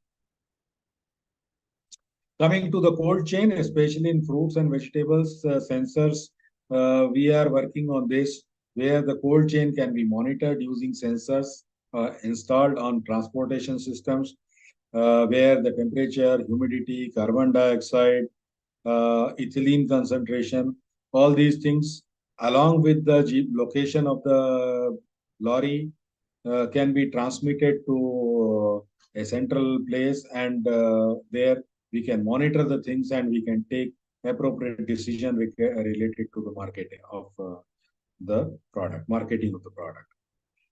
Speaker 3: Coming to the cold chain, especially in fruits and vegetables, sensors, we are working on this, where the cold chain can be monitored using sensors installed on transportation systems, where the temperature, humidity, carbon dioxide, ethylene concentration, all these things, along with the location of the lorry, can be transmitted to a central place, and there we can monitor the things and we can take appropriate decision related to the marketing of the product, marketing of the product.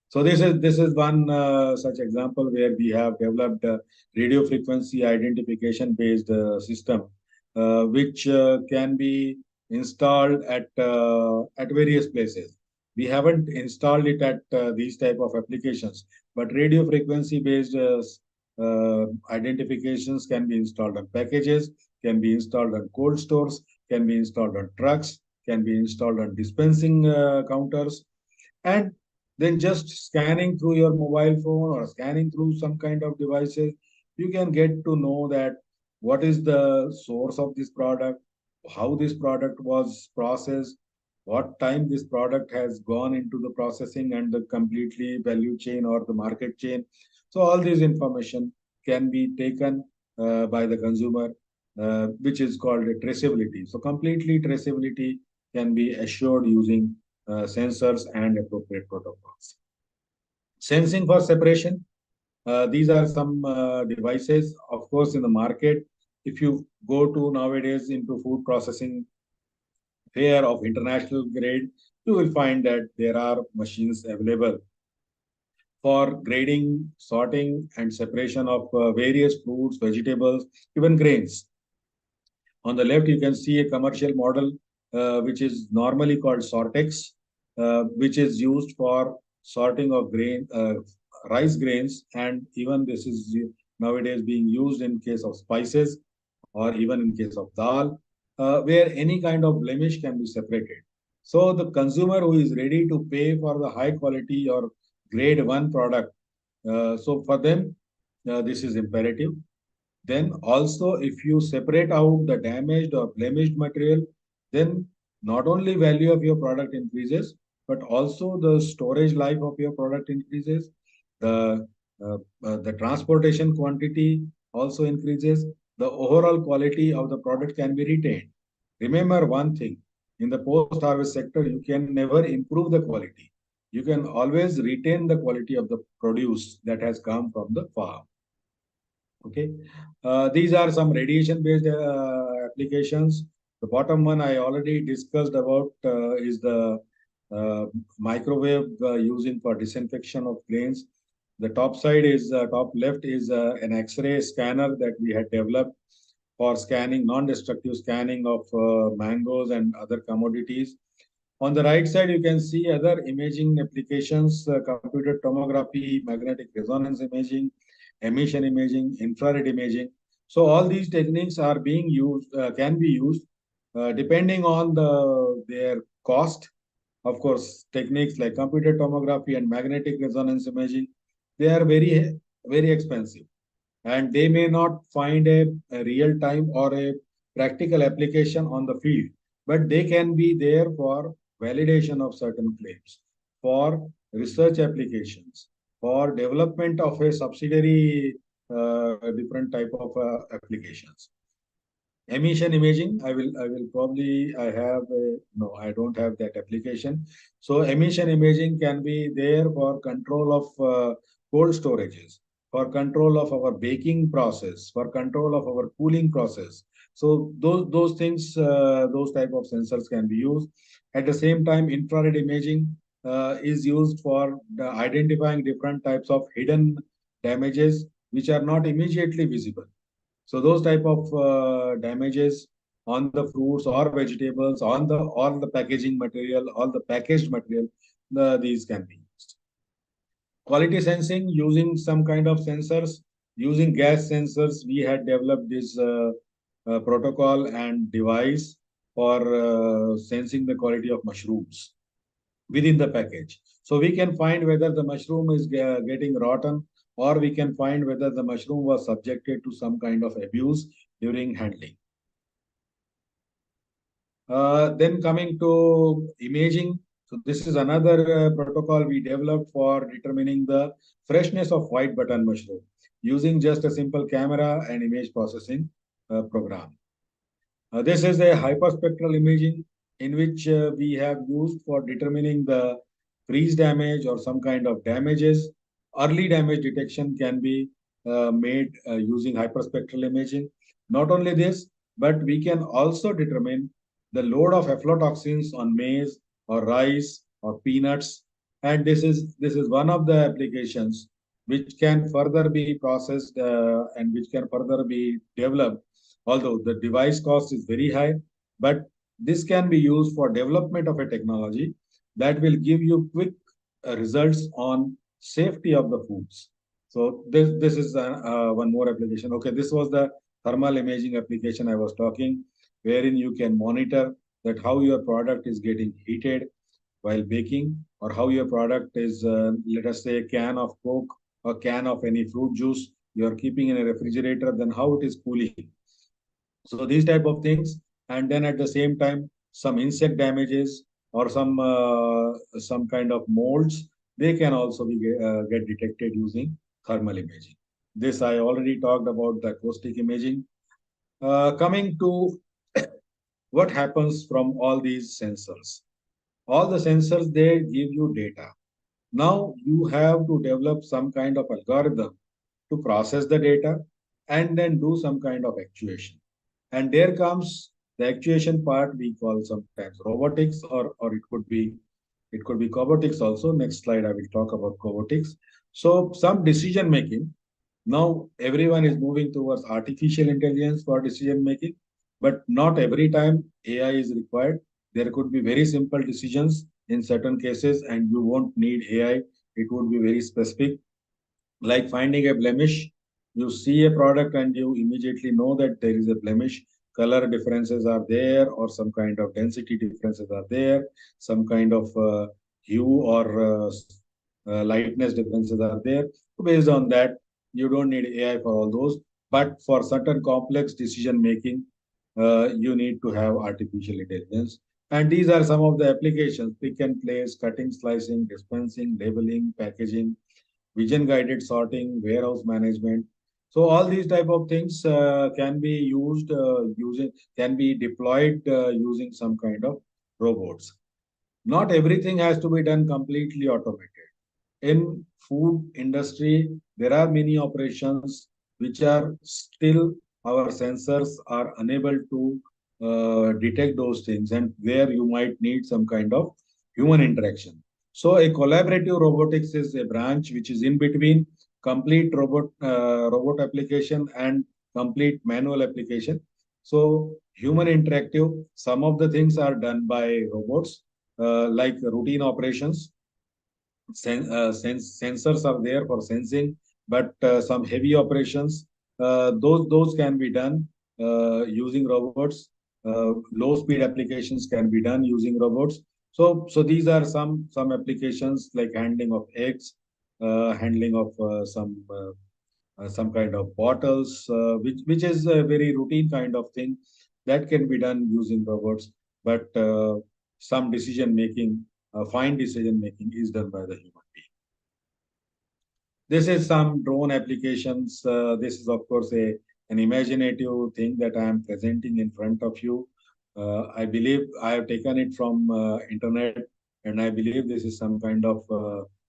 Speaker 3: So this is one such example where we have developed a radio frequency identification based system, which can be installed at various places. We haven't installed it at these type of applications, but radio frequency based identifications can be installed on packages, can be installed on cold stores, can be installed on trucks, can be installed on dispensing counters, and then just scanning through your mobile phone or scanning through some kind of devices, you can get to know that what is the source of this product, how this product was processed, what time this product has gone into the processing and the completely value chain or the market chain. So all this information can be taken by the consumer, which is called a traceability. So completely traceability can be assured using sensors and appropriate protocols. Sensing for separation. These are some devices, of course, in the market. If you go to nowadays into food processing fair of international grade, you will find that there are machines available for grading, sorting, and separation of various fruits, vegetables, even grains. On the left, you can see a commercial model, which is normally called Sortex, which is used for sorting of rice grains, and even this is nowadays being used in case of spices or even in case of dal, where any kind of blemish can be separated. So the consumer who is ready to pay for the high quality or grade 1 product, so for them, this is imperative. Then also, if you separate out the damaged or blemished material, then not only value of your product increases, but also the storage life of your product increases. The transportation quantity also increases. The overall quality of the product can be retained. Remember one thing, in the post-harvest sector, you can never improve the quality. You can always retain the quality of the produce that has come from the farm. Okay, these are some radiation-based applications. The bottom one I already discussed about is the microwave using for disinfection of grains. The top side is top left is an X-ray scanner that we had developed for scanning, non-destructive scanning of mangoes and other commodities. On the right side, you can see other imaging applications, computed tomography, magnetic resonance imaging, emission imaging, infrared imaging. So all these techniques are being used, can be used depending on their cost. Of course, techniques like computed tomography and magnetic resonance imaging, they are very, very expensive, and they may not find a real time or a practical application on the field, but they can be there for validation of certain claims, for research applications, for development of a subsidiary different type of applications. Emission imaging, I will probably, no, I don't have that application. So emission imaging can be there for control of cold storages, for control of our baking process, for control of our cooling process. So those things, those type of sensors can be used. At the same time, infrared imaging is used for identifying different types of hidden damages which are not immediately visible. So those type of damages on the fruits or vegetables, on the all the packaging material, all the packaged material, these can be used. Quality sensing using some kind of sensors, using gas sensors, we had developed this protocol and device for sensing the quality of mushrooms within the package. So we can find whether the mushroom is getting rotten, or we can find whether the mushroom was subjected to some kind of abuse during handling. Then coming to imaging. So this is another protocol we developed for determining the freshness of white button mushroom using just a simple camera and image processing program. This is a hyperspectral imaging in which we have used for determining the freeze damage or some kind of damages. Early damage detection can be made using hyperspectral imaging. Not only this, but we can also determine the load of aflatoxins on maize or rice or peanuts. And this is one of the applications which can further be processed and which can further be developed, although the device cost is very high, but this can be used for development of a technology that will give you quick results on safety of the foods. So this is one more application. Okay, this was the thermal imaging application I was talking, wherein you can monitor that how your product is getting heated while baking, or how your product is, let us say, a can of Coke or can of any fruit juice you are keeping in a refrigerator, then how it is cooling. So these type of things, and then at the same time, some insect damages or some kind of molds, they can also be get detected using thermal imaging. This I already talked about the acoustic imaging. Coming to what happens from all these sensors. All the sensors, they give you data. Now you have to develop some kind of algorithm to process the data and then do some kind of actuation. And there comes the actuation part we call sometimes robotics, or it could be cobotics also. Next slide, I will talk about cobotics. So some decision making. Now everyone is moving towards artificial intelligence for decision making, but not every time AI is required. There could be very simple decisions in certain cases, and you won't need AI. It would be very specific, like finding a blemish. You see a product and you immediately know that there is a blemish. Color differences are there, or some kind of density differences are there, some kind of hue or lightness differences are there. So based on that, you don't need AI for all those. But for certain complex decision making, you need to have artificial intelligence. And these are some of the applications: pick and place, cutting, slicing, dispensing, labeling, packaging, vision guided sorting, warehouse management. So all these type of things can be used can be deployed using some kind of robots. Not everything has to be done completely automated. In food industry, there are many operations which are still our sensors are unable to detect those things, and where you might need some kind of human interaction. So a collaborative robotics is a branch which is in between complete robot application and complete manual application. So human interactive, some of the things are done by robots, like routine operations. Sensors are there for sensing, but some heavy operations, those can be done using robots. Low speed applications can be done using robots. So these are some applications like handling of eggs, handling of some kind of bottles, which is a very routine kind of thing that can be done using robots. But some decision making, fine decision making, is done by the human. This is some drone applications. This is, of course, an imaginative thing that I am presenting in front of you. I believe I have taken it from internet, and I believe this is some kind of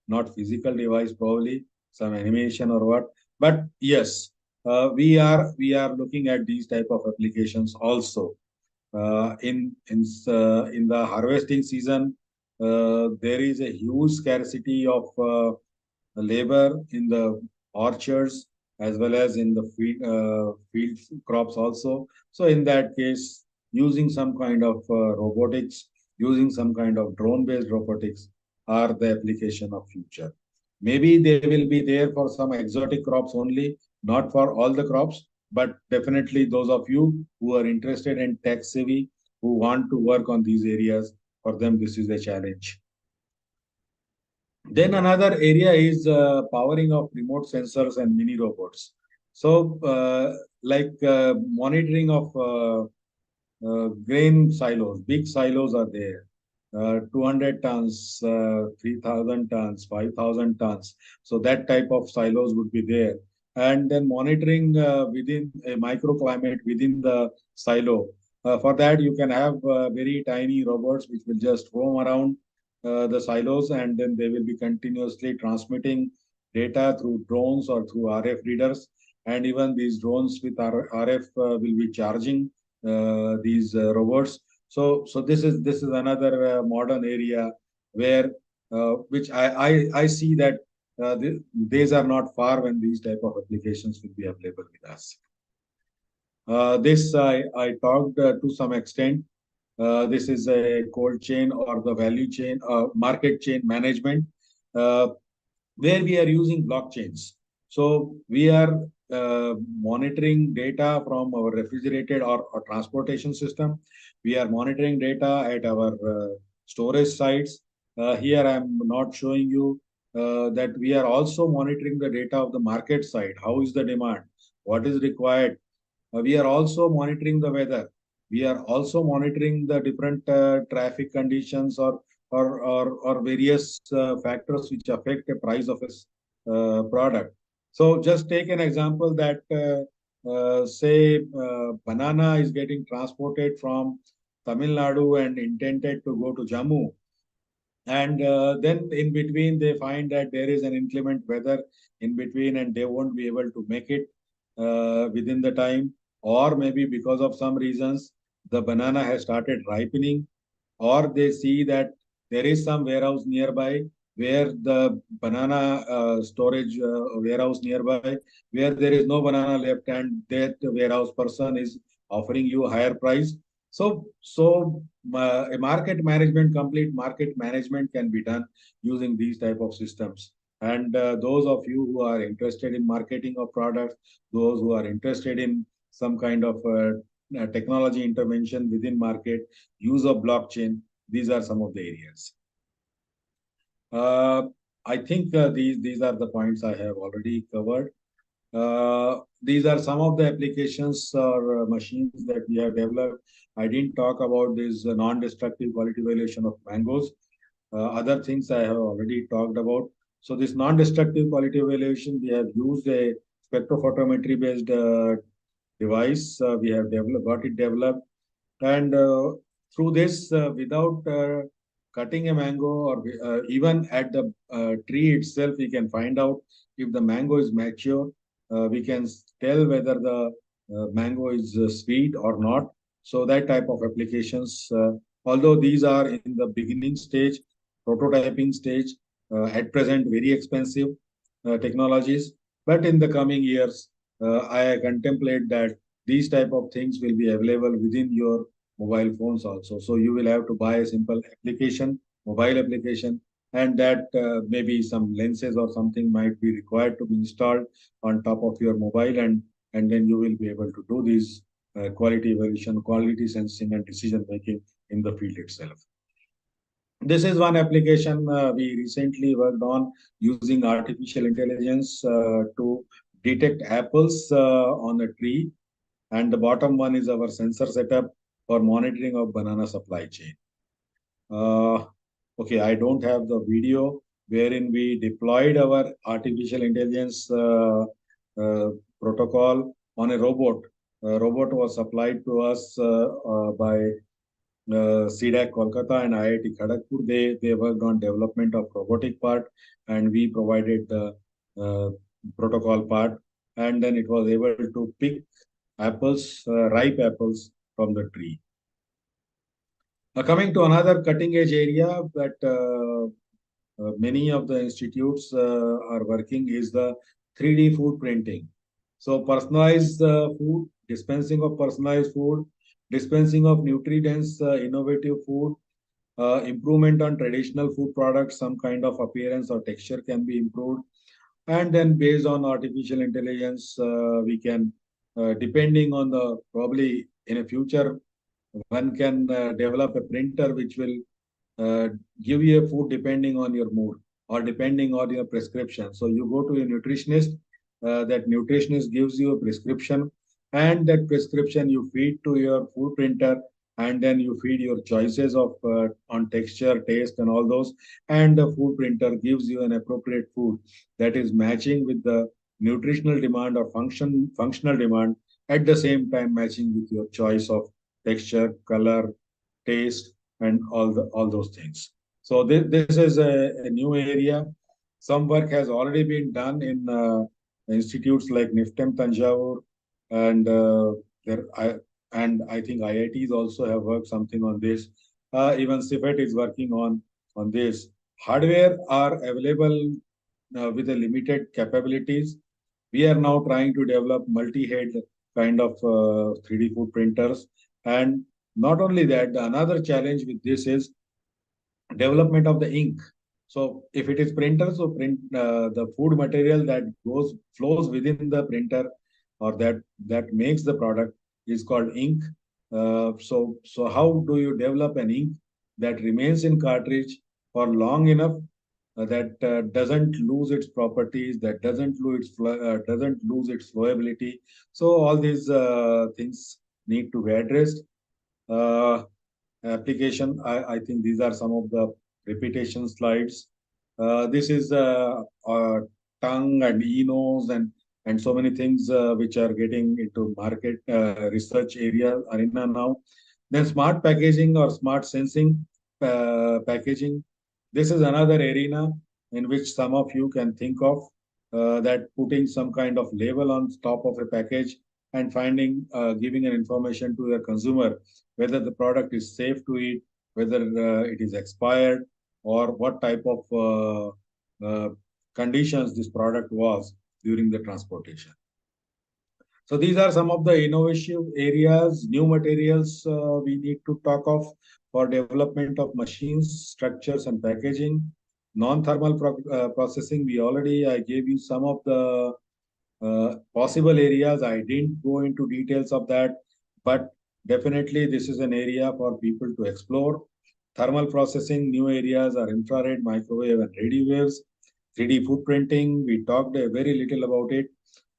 Speaker 3: not physical device, probably some animation or what. But yes, we are looking at these type of applications also. In the harvesting season, there is a huge scarcity of labor in the orchards as well as in the field crops also. So in that case, using some kind of robotics, using some kind of drone-based robotics are the application of future. Maybe they will be there for some exotic crops only, not for all the crops, but definitely those of you who are interested in tech savvy, who want to work on these areas, for them this is a challenge. Then another area is powering of remote sensors and mini robots. So, monitoring of grain silos, big silos are there. 200 tons, 3,000 tons, 5,000 tons. So that type of silos would be there. And then monitoring within a microclimate within the silo. For that, you can have very tiny robots which will just roam around the silos, and then they will be continuously transmitting data through drones or through RF readers. And even these drones with RF will be charging these robots. So this is another modern area where which I see that these are not far when these type of applications will be available with us. This I talked to some extent. This is a cold chain or the value chain, market chain management, where we are using blockchains. So we are monitoring data from our refrigerated or transportation system. We are monitoring data at our storage sites. Here I'm not showing you that we are also monitoring the data of the market side. How is the demand? What is required? We are also monitoring the weather. We are also monitoring the different traffic conditions or various factors which affect the price of a product. So just take an example that say banana is getting transported from Tamil Nadu and intended to go to Jammu. And then in between, they find that there is an inclement weather in between and they won't be able to make it within the time. Or maybe because of some reasons, the banana has started ripening, or they see that there is some warehouse nearby where the banana storage warehouse nearby where there is no banana left and that warehouse person is offering you a higher price. So a complete market management can be done using these type of systems. And those of you who are interested in marketing of products, those who are interested in some kind of technology intervention within market, use of blockchain, these are some of the areas. I think these are the points I have already covered. These are some of the applications or machines that we have developed. I didn't talk about this non-destructive quality evaluation of mangoes. Other things I have already talked about. So this non-destructive quality evaluation, we have used a spectrophotometry based device. We have got it developed. And through this, without cutting a mango or even at the tree itself, we can find out if the mango is mature. We can tell whether the mango is sweet or not. So that type of applications, although these are in the beginning stage, prototyping stage, at present very expensive technologies, but in the coming years, I contemplate that these type of things will be available within your mobile phones also. So you will have to buy a simple application, mobile application, and that maybe some lenses or something might be required to be installed on top of your mobile, and then you will be able to do these quality evaluation, quality sensing, and decision making in the field itself. This is one application we recently worked on using artificial intelligence to detect apples on a tree. And the bottom one is our sensor setup for monitoring of banana supply chain. Okay, I don't have the video, wherein we deployed our artificial intelligence protocol on a robot. A robot was supplied to us by CDAC Kolkata and IIT Kharagpur. They worked on development of robotic part, and we provided the uh, protocol part, and then it was able to pick apples, ripe apples from the tree. Coming to another cutting edge area that many of the institutes are working is the 3D food printing. So personalized food, dispensing of personalized food, dispensing of nutrient-dense innovative food, improvement on traditional food products, some kind of appearance or texture can be improved. And then based on artificial intelligence, we can, depending on the, probably in a future, one can develop a printer which will uh, give you a food depending on your mood or depending on your prescription. So you go to a nutritionist, that nutritionist gives you a prescription, and that prescription you feed to your food printer, and then you feed your choices of on texture, taste, and all those, and the food printer gives you an appropriate food that is matching with the nutritional demand or functional demand, at the same time matching with your choice of texture, color, taste, and all those things. So this is a new area. Some work has already been done in institutes like NIFTEM Tanjavur, and I think IITs also have worked something on this. Even CIFET is working on this. Hardware are available with a limited capabilities. We are now trying to develop multi-head kind of 3D food printers. And not only that, another challenge with this is development of the ink. So if it is printer, so print the food material that flows within the printer, or that makes the product, is called ink. So how do you develop an ink that remains in cartridge for long enough, that doesn't lose its properties, that doesn't lose its flowability? So all these things need to be addressed. Application, I think these are some of the repetition slides. This is tongue and eNose and so many things which are getting into market research area arena now. Then smart packaging or smart sensing packaging. This is another arena in which some of you can think of, that putting some kind of label on top of a package and giving an information to the consumer whether the product is safe to eat, whether it is expired, or what type of conditions this product was during the transportation. So these are some of the innovative areas, new materials we need to talk of for development of machines, structures, and packaging. Non-thermal processing, I gave you some of the possible areas. I didn't go into details of that, but definitely this is an area for people to explore. Thermal processing, new areas are infrared, microwave, and radio waves. 3D food printing, we talked a very little about it.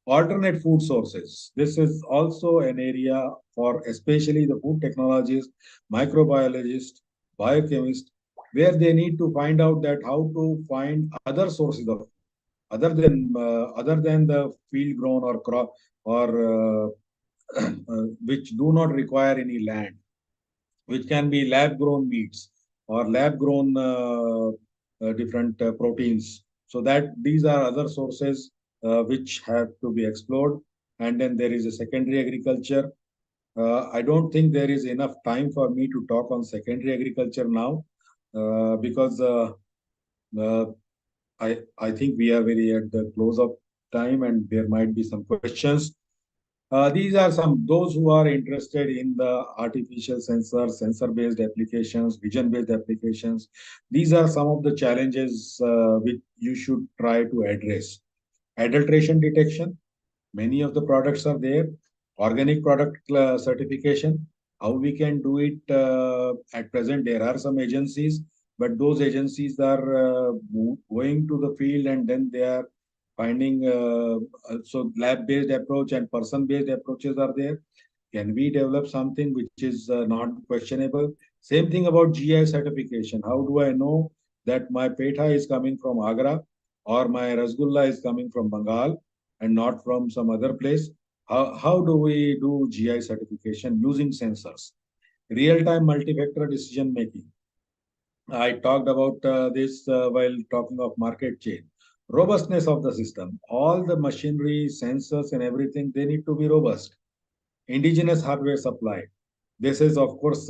Speaker 3: Alternate food sources. This is also an area for especially the food technologists, microbiologists, biochemists, where they need to find out that how to find other sources of other than the field grown or crop or which do not require any land, which can be lab grown meats or lab grown different proteins. So that these are other sources which have to be explored. And then there is a secondary agriculture. I don't think there is enough time for me to talk on secondary agriculture now, because I think we are very at the close of time and there might be some questions. These are those who are interested in the artificial sensor-based applications, vision-based applications. These are some of the challenges which you should try to address. Adulteration detection, many of the products are there. Organic product certification, how we can do it at present, there are some agencies, but those agencies are going to the field and then they are finding, so lab-based approach and person-based approaches are there. Can we develop something which is not questionable? Same thing about GI certification. How do I know that my petha is coming from Agra or my rasgulla is coming from Bengal and not from some other place? How do we do GI certification using sensors? Real-time multi-factor decision making. I talked about this while talking of market chain. Robustness of the system. All the machinery, sensors, and everything, they need to be robust. Indigenous hardware supply. This is, of course,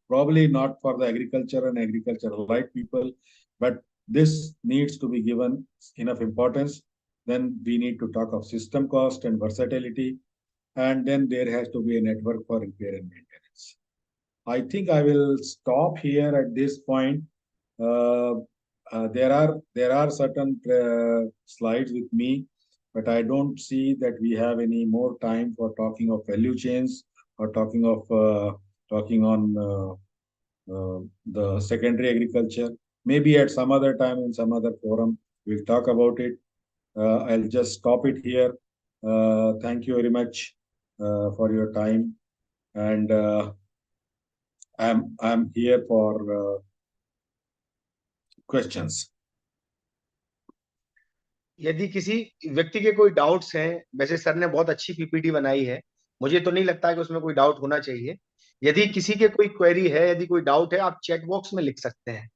Speaker 3: probably not for the agriculture and agriculture-like people, but this needs to be given enough importance. Then we need to talk of system cost and versatility, and then there has to be a network for repair and maintenance. I think I will stop here at this point. Uh, there are certain slides with me, but I don't see that we have any more time for talking of value chains or talking on the secondary agriculture. Maybe at some other time in some other forum we'll talk about it. I'll just stop it here. Thank you very much for your time, and I'm here for questions.
Speaker 1: यदि किसी व्यक्ति के कोई doubts हैं, वैसे sir ने बहुत अच्छी पीपीटी बनाई है, मुझे तो नहीं लगता है कि उसमें कोई डाउट होना चाहिए। यदि किसी के कोई क्वेरी है, यदि कोई डाउट है, आप चैट बॉक्स में लिख सकते हैं,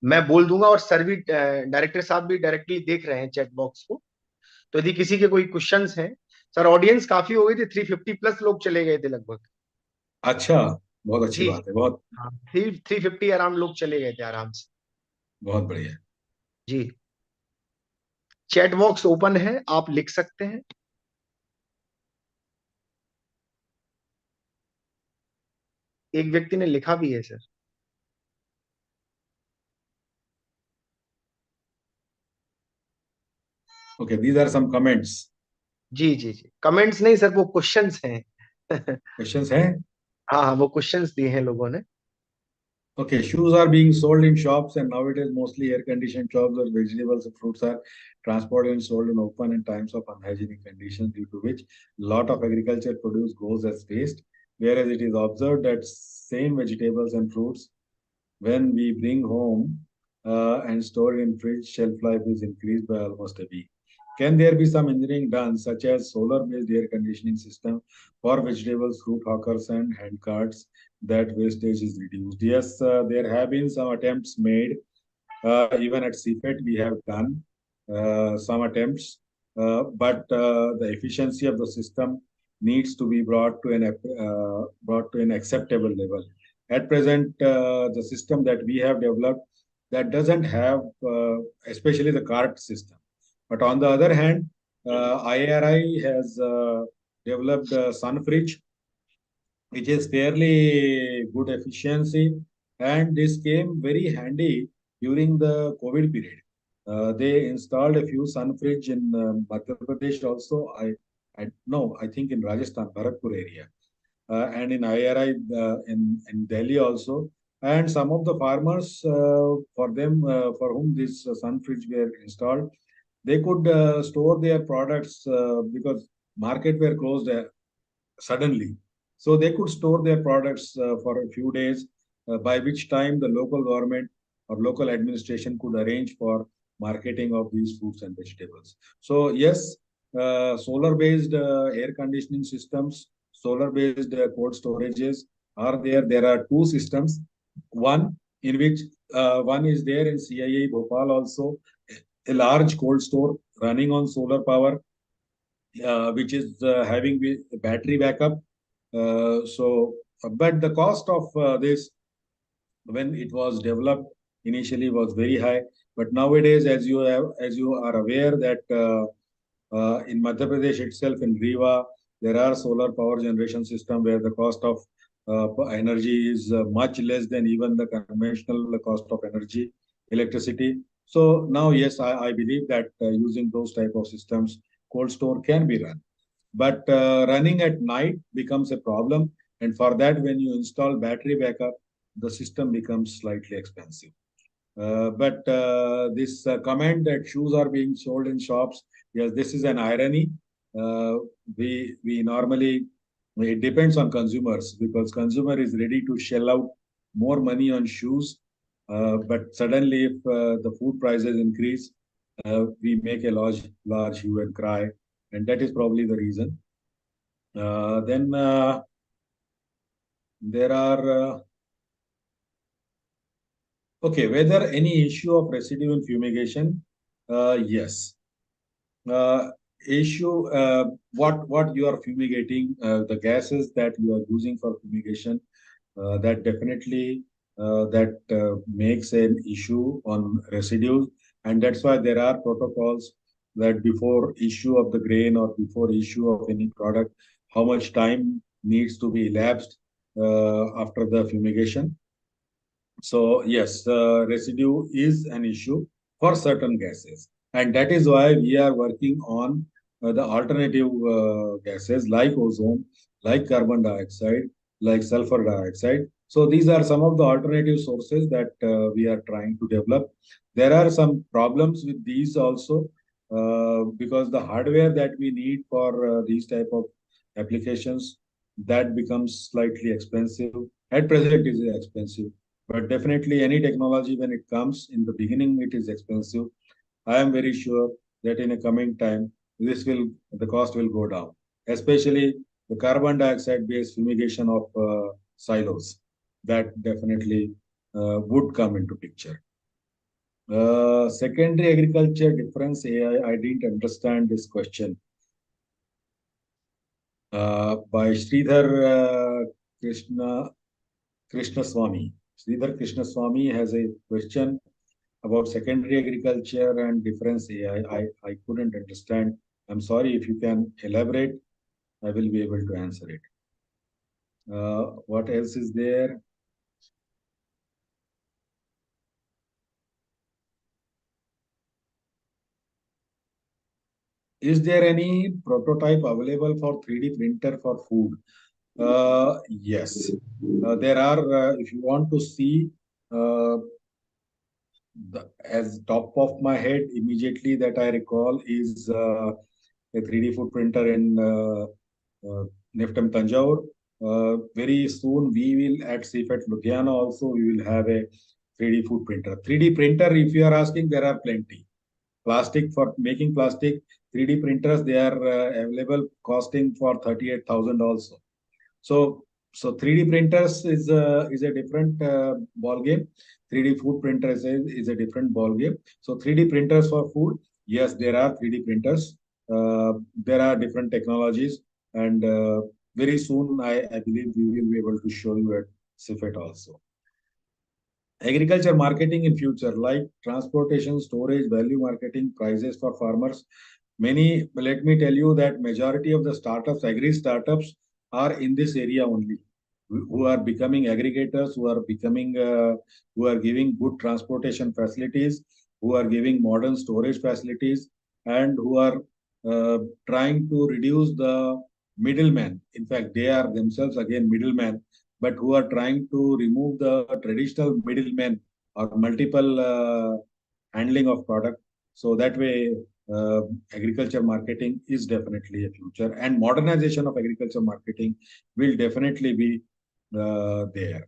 Speaker 1: मैं बोल दूंगा। और सर भी, डायरेक्टर साहब भी डायरेक्टली देख रहे हैं चैट बॉक्स को। तो यदि किसी के कोई क्वेश्चंस हैं, सर ऑडियंस काफी हो गई थी, 350 प्लस लोग चले गए थे लगभग।
Speaker 3: अच्छा, बहुत अच्छी
Speaker 1: जी,
Speaker 3: बात है, बहुत
Speaker 1: 350 आराम लोग चले गए थे आराम से।
Speaker 3: बहुत बढ़िया।
Speaker 1: जी, चैट बॉक्स ओपन है, आप लिख सकते हैं। एक व्यक्ति ने लिखा भी है sir.
Speaker 3: Okay, these are some comments.
Speaker 1: जी जी जी, कमेंट्स नहीं सर, वो क्वेश्चंस हैं।
Speaker 3: Questions हैं?
Speaker 1: हाँ हाँ, वो क्वेश्चंस दिए हैं लोगों ने।
Speaker 3: Okay, shoes are being sold in shops, and nowadays mostly air-conditioned shops where vegetables and fruits are transported and sold in open in times of unhygienic conditions, due to which lot of agriculture produce goes as waste. Whereas it is observed that same vegetables and fruits, when we bring home and store in fridge, shelf life is increased by almost a week. Can there be some engineering done, such as solar-based air conditioning system for vegetables, fruit hawkers, and hand carts, that wastage is reduced? Yes, there have been some attempts made. Even at CPET, we have done some attempts, but the efficiency of the system needs to be brought to an acceptable level. At present, the system that we have developed, that doesn't have, especially the cart system. But on the other hand, IRI has developed Sun Fridge, which is fairly good efficiency, and this came very handy during the COVID period. They installed a few Sun Fridge in Madhya Pradesh also. I think in Rajasthan, Bharatpur area, and in IRI in Delhi also. And some of the farmers, for whom this Sun Fridge were installed, they could store their products because market were closed suddenly. So they could store their products for a few days, by which time the local government or local administration could arrange for marketing of these fruits and vegetables. So yes, solar-based air conditioning systems, solar-based cold storages are there. There are two systems. One in which one is there in CII Bhopal also, a large cold store running on solar power, which is having a battery backup. But the cost of this, when it was developed initially, was very high. But nowadays, as you are aware that in Madhya Pradesh itself, in Rewa, there are solar power generation system where the cost of energy is much less than even the conventional cost of energy, electricity. So now, yes, I believe that using those type of systems, cold store can be run. But running at night becomes a problem. And for that, when you install battery backup, the system becomes slightly expensive. But this comment that shoes are being sold in shops, yes, this is an irony. We normally, it depends on consumers, because consumer is ready to shell out more money on shoes But suddenly, if the food prices increase, we make a large hue and cry, and that is probably the reason. Then there are okay, whether any issue of residue in fumigation? Yes. Uh, issue what you are fumigating, the gases that you are using for fumigation, that definitely that makes an issue on residues, and that's why there are protocols that before issue of the grain or before issue of any product, how much time needs to be elapsed after the fumigation. So yes, residue is an issue for certain gases, and that is why we are working on the alternative gases like ozone, like carbon dioxide, like sulfur dioxide. So these are some of the alternative sources that we are trying to develop. There are some problems with these also because the hardware that we need for these type of applications, that becomes slightly expensive. At present, it is expensive, but definitely any technology, when it comes in the beginning, it is expensive. I am very sure that in a coming time, the cost will go down, especially the carbon dioxide based fumigation of silos. That definitely would come into picture. Secondary agriculture difference AI, I didn't understand this question. By Sridhar Krishna Swami. Sridhar Krishna Swami has a question about secondary agriculture and difference AI. I couldn't understand. I'm sorry, if you can elaborate, I will be able to answer it. What else is there? Is there any prototype available for 3D printer for food? Yes. There are, if you want to see, as top of my head, immediately that I recall is a 3D food printer in Niftam Tanjore. Very soon we will at CFET Ludhiana also we will have a 3D food printer. 3D printer, if you are asking, there are plenty. Plastic, for making plastic, 3D printers, they are available costing for 38,000 also. So 3D printers is a different ball game. 3D food printer is a different ball game. So 3D printers for food, yes, there are 3D printers. There are different technologies, and very soon I believe we will be able to show you at CFET also. Agriculture marketing in future, like transportation, storage, value marketing, prices for farmers. Many, let me tell you that majority of the startups, agri startups, are in this area only, who are becoming aggregators, who are giving good transportation facilities, who are giving modern storage facilities, and who are trying to reduce the middleman. In fact, they are themselves again middlemen, but who are trying to remove the traditional middlemen or multiple handling of product. So that way, agriculture marketing is definitely a future, and modernization of agriculture marketing will definitely be there.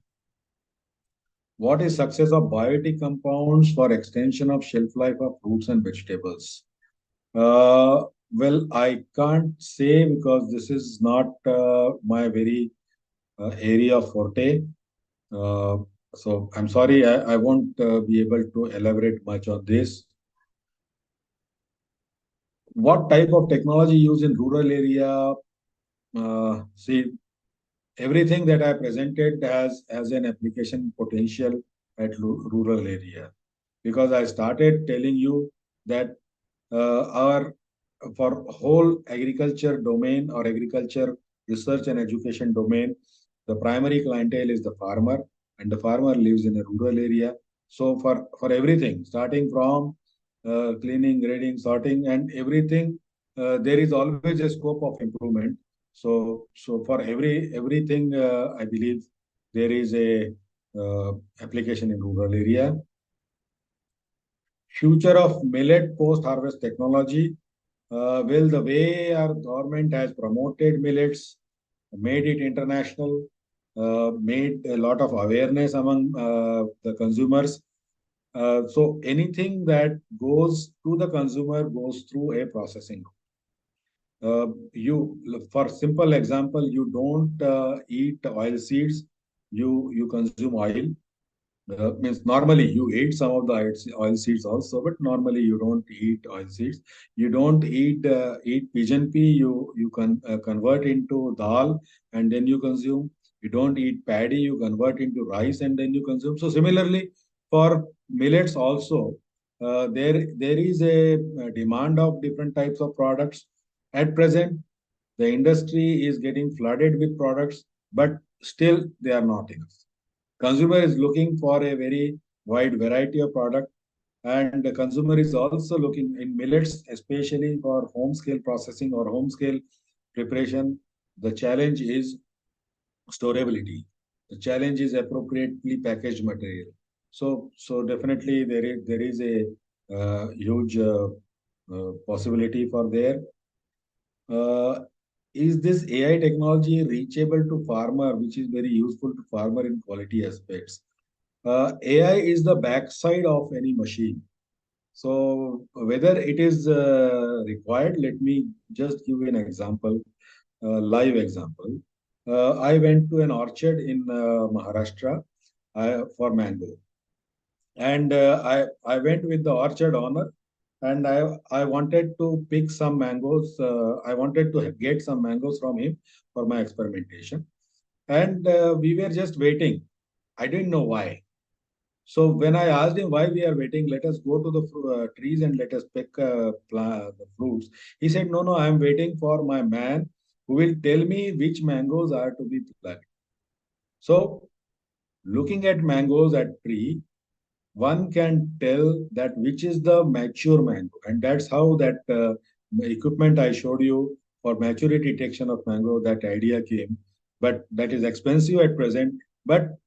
Speaker 3: What is success of biotic compounds for extension of shelf life of fruits and vegetables? Well, I can't say because this is not my very area of forte. So I'm sorry, I won't be able to elaborate much on this. What type of technology used in rural area? See, everything that I presented has an application potential at rural area, because I started telling you that our for whole agriculture domain or agriculture research and education domain, the primary clientele is the farmer, and the farmer lives in a rural area. So for everything, starting from cleaning, grading, sorting, and everything, there is always a scope of improvement. So for everything, I believe there is a application in rural area. Future of millet post-harvest technology. Well, the way our government has promoted millets, made it international, made a lot of awareness among the consumers. So anything that goes to the consumer goes through a processing. For simple example, you don't eat oil seeds. You consume oil. Means normally you eat some of the oil seeds also, but normally you don't eat oil seeds. You don't eat pigeon pea. You can convert into dal and then you consume. You don't eat paddy. You convert into rice and then you consume. So similarly, for millets also, there is a demand of different types of products. At present, the industry is getting flooded with products, but still they are not enough. Consumer is looking for a very wide variety of product, and the consumer is also looking in millets, especially for home scale processing or home scale preparation. The challenge is storability. The challenge is appropriately packaged material. So definitely there is a huge possibility for there. Is this AI technology reachable to farmer, which is very useful to farmer in quality aspects? AI is the backside of any machine. So whether it is required, let me just give you an example, live example. I went to an orchard in Maharashtra for mango, and I went with the orchard owner, and I wanted to pick some mangoes. I wanted to get some mangoes from him for my experimentation, and we were just waiting. I didn't know why. So when I asked him why we are waiting, let us go to the trees and let us pick the fruits. He said, no, I am waiting for my man who will tell me which mangoes are to be plucked. So looking at mangoes at tree, one can tell that which is the mature mango. And that's how that equipment I showed you for maturity detection of mango, that idea came. But that is expensive at present. But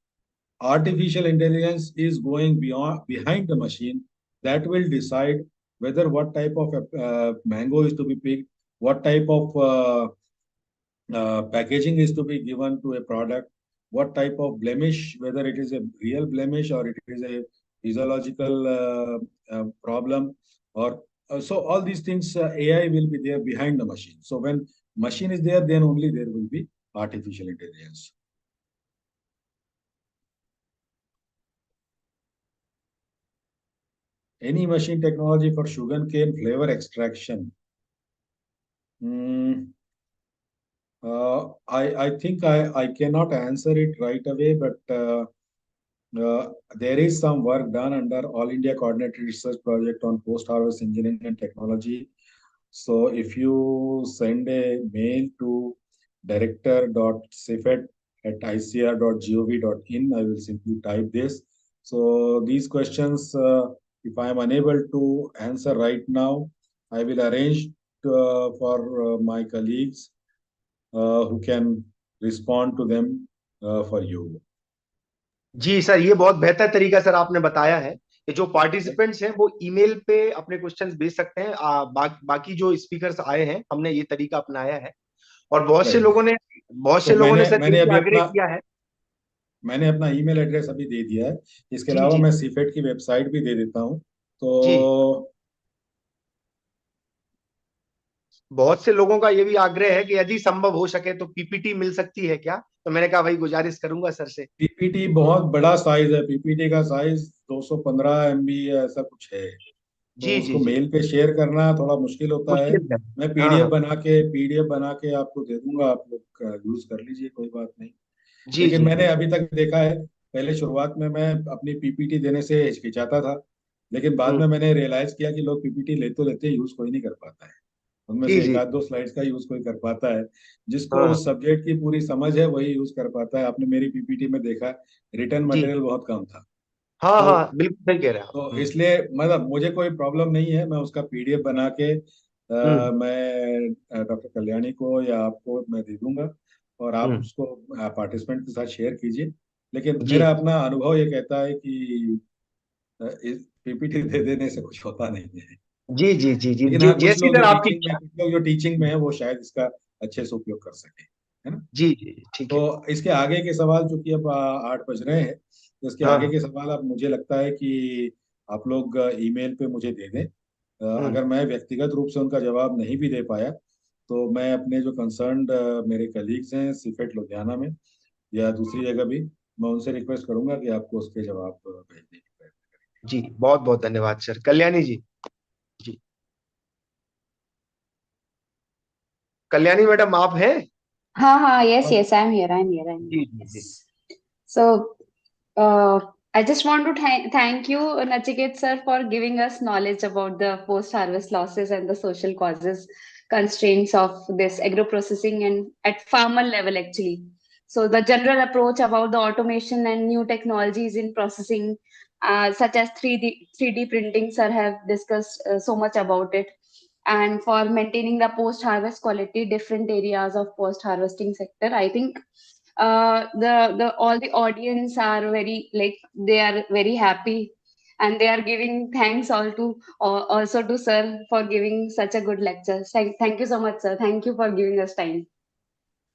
Speaker 3: artificial intelligence is going behind the machine that will decide whether what type of mango is to be picked, what type of packaging is to be given to a product, what type of blemish, whether it is a real blemish or it is a physiological problem, or so all these things, AI will be there behind the machine. So when machine is there, then only there will be artificial intelligence. Any machine technology for sugarcane flavor extraction? Mm, I think I cannot answer it right away, but there is some work done under All India Coordinated Research Project on post-harvest engineering and technology. So if you send a mail to director.cefet@icr.gov.in, I will simply type this. So these questions, if I am unable to answer right now, I will arrange for my colleagues who can respond to them for you.
Speaker 1: जी sir, ये बहुत बेहतर तरीका sir आपने बताया है कि जो पार्टिसिपेंट्स हैं वो ईमेल पे अपने क्वेश्चंस भेज सकते हैं। बाकी जो स्पीकर्स आए हैं, हमने ये तरीका अपनाया है और बहुत से
Speaker 3: Right.
Speaker 1: लोगों ने
Speaker 3: तो
Speaker 1: सर
Speaker 3: मैंने
Speaker 1: ये
Speaker 3: अभी
Speaker 1: भी आग्रह
Speaker 3: अपना
Speaker 1: किया है।
Speaker 3: मैंने अपना ईमेल एड्रेस अभी दे दिया है। इसके
Speaker 1: जी
Speaker 3: अलावा
Speaker 1: जी
Speaker 3: मैं सीफेट की वेबसाइट भी दे देता हूँ।
Speaker 1: जी,
Speaker 3: तो
Speaker 1: बहुत से लोगों का ये भी आग्रह है कि यदि संभव हो सके तो पीपीटी मिल सकती है क्या? तो मैंने कहा भाई गुजारिश करूंगा सर से।
Speaker 3: पीपीटी बहुत बड़ा साइज है। पीपीटी का साइज 215 MB ऐसा कुछ है। तो
Speaker 1: जी जी
Speaker 3: उसको
Speaker 1: जी,
Speaker 3: मेल पे शेयर करना थोड़ा मुश्किल होता है।
Speaker 1: मुश्किल है।
Speaker 3: मैं
Speaker 1: हाँ हाँ,
Speaker 3: पीडीएफ बना के आपको दे दूंगा, आप लोग यूज कर लीजिए, कोई बात नहीं।
Speaker 1: जी
Speaker 3: लेकिन
Speaker 1: जी
Speaker 3: मैंने
Speaker 1: जी,
Speaker 3: अभी तक देखा है, पहले शुरुआत में मैं अपनी पीपीटी देने से हिचकिचाता था, लेकिन बाद
Speaker 1: हम्म,
Speaker 3: में मैंने रियलाइज किया कि लोग पीपीटी ले तो लेते, यूज कोई नहीं कर पाता है। उनमें
Speaker 1: जी
Speaker 3: से एक
Speaker 1: जी,
Speaker 3: आध दो स्लाइड्स का यूज कोई कर पाता है। जिसको
Speaker 1: हाँ
Speaker 3: उस सब्जेक्ट की पूरी समझ है वही यूज कर पाता है। आपने मेरी पीपीटी में देखा, रिटर्न
Speaker 1: जी,
Speaker 3: मटेरियल बहुत कम था।
Speaker 1: हाँ
Speaker 3: तो
Speaker 1: हाँ, बिल्कुल सही कह रहे हैं आप।
Speaker 3: तो इसलिए मतलब मुझे कोई प्रॉब्लम नहीं है, मैं उसका पीडीएफ बना के
Speaker 1: हम्म
Speaker 3: मैं डॉक्टर कल्याणी को या आपको मैं दे दूंगा, और आप
Speaker 1: हम्म,
Speaker 3: उसको पार्टिसिपेंट के साथ शेयर कीजिए। लेकिन
Speaker 1: जी
Speaker 3: मेरा अपना अनुभव ये कहता है कि इस पीपीटी दे देने से कुछ होता नहीं है।
Speaker 1: जी जी जी जी
Speaker 3: लेकिन
Speaker 1: जी,
Speaker 3: हाँ,
Speaker 1: जैसी सर आपकी इच्छा।
Speaker 3: कुछ लोग जो टीचिंग में है वो शायद इसका अच्छे से उपयोग कर सके, है ना।
Speaker 1: जी जी, ठीक है।
Speaker 3: तो इसके आगे के सवाल, चूंकि अब 8 बज रहे हैं, तो इसके
Speaker 1: हाँ
Speaker 3: आगे
Speaker 1: हाँ,
Speaker 3: के सवाल अब मुझे लगता है कि आप लोग ईमेल पे मुझे दे दें। अगर मैं व्यक्तिगत रूप से उनका जवाब नहीं भी दे पाया तो मैं अपने जो कंसर्न्ड मेरे कलीग्स हैं सिफेट लुधियाना में या दूसरी जगह भी, मैं उनसे रिक्वेस्ट करूंगा कि आपको उसके जवाब भेजने की प्रयत्न करें।
Speaker 1: जी बहुत बहुत धन्यवाद सर। कल्याणी जी। जी कल्याणी मैडम आप हैं?
Speaker 2: हाँ, yes,
Speaker 3: और
Speaker 2: yes, I'm here.
Speaker 1: जी जी जी।
Speaker 2: Yes. So, I just want to thank you, Nachiket sir, for giving us knowledge about the post-harvest losses and the social causes, constraints of this agro-processing and at farmer level, actually. So, the general approach about the automation and new technologies in processing, such as 3D printing, sir have discussed so much about it. And for maintaining the post-harvest quality, different areas of post-harvesting sector, I think the all the audience are very, like, they are very happy, and they are giving thanks also to sir for giving such a good lecture. Thank you so much, sir. Thank you for giving us time.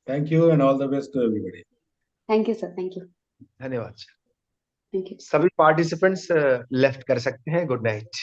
Speaker 3: Thank you and all the best to everybody.
Speaker 2: Thank you, sir. Thank you.
Speaker 1: धन्यवाद sir.
Speaker 2: Thank you.
Speaker 1: सभी participants left कर सकते हैं। Good night.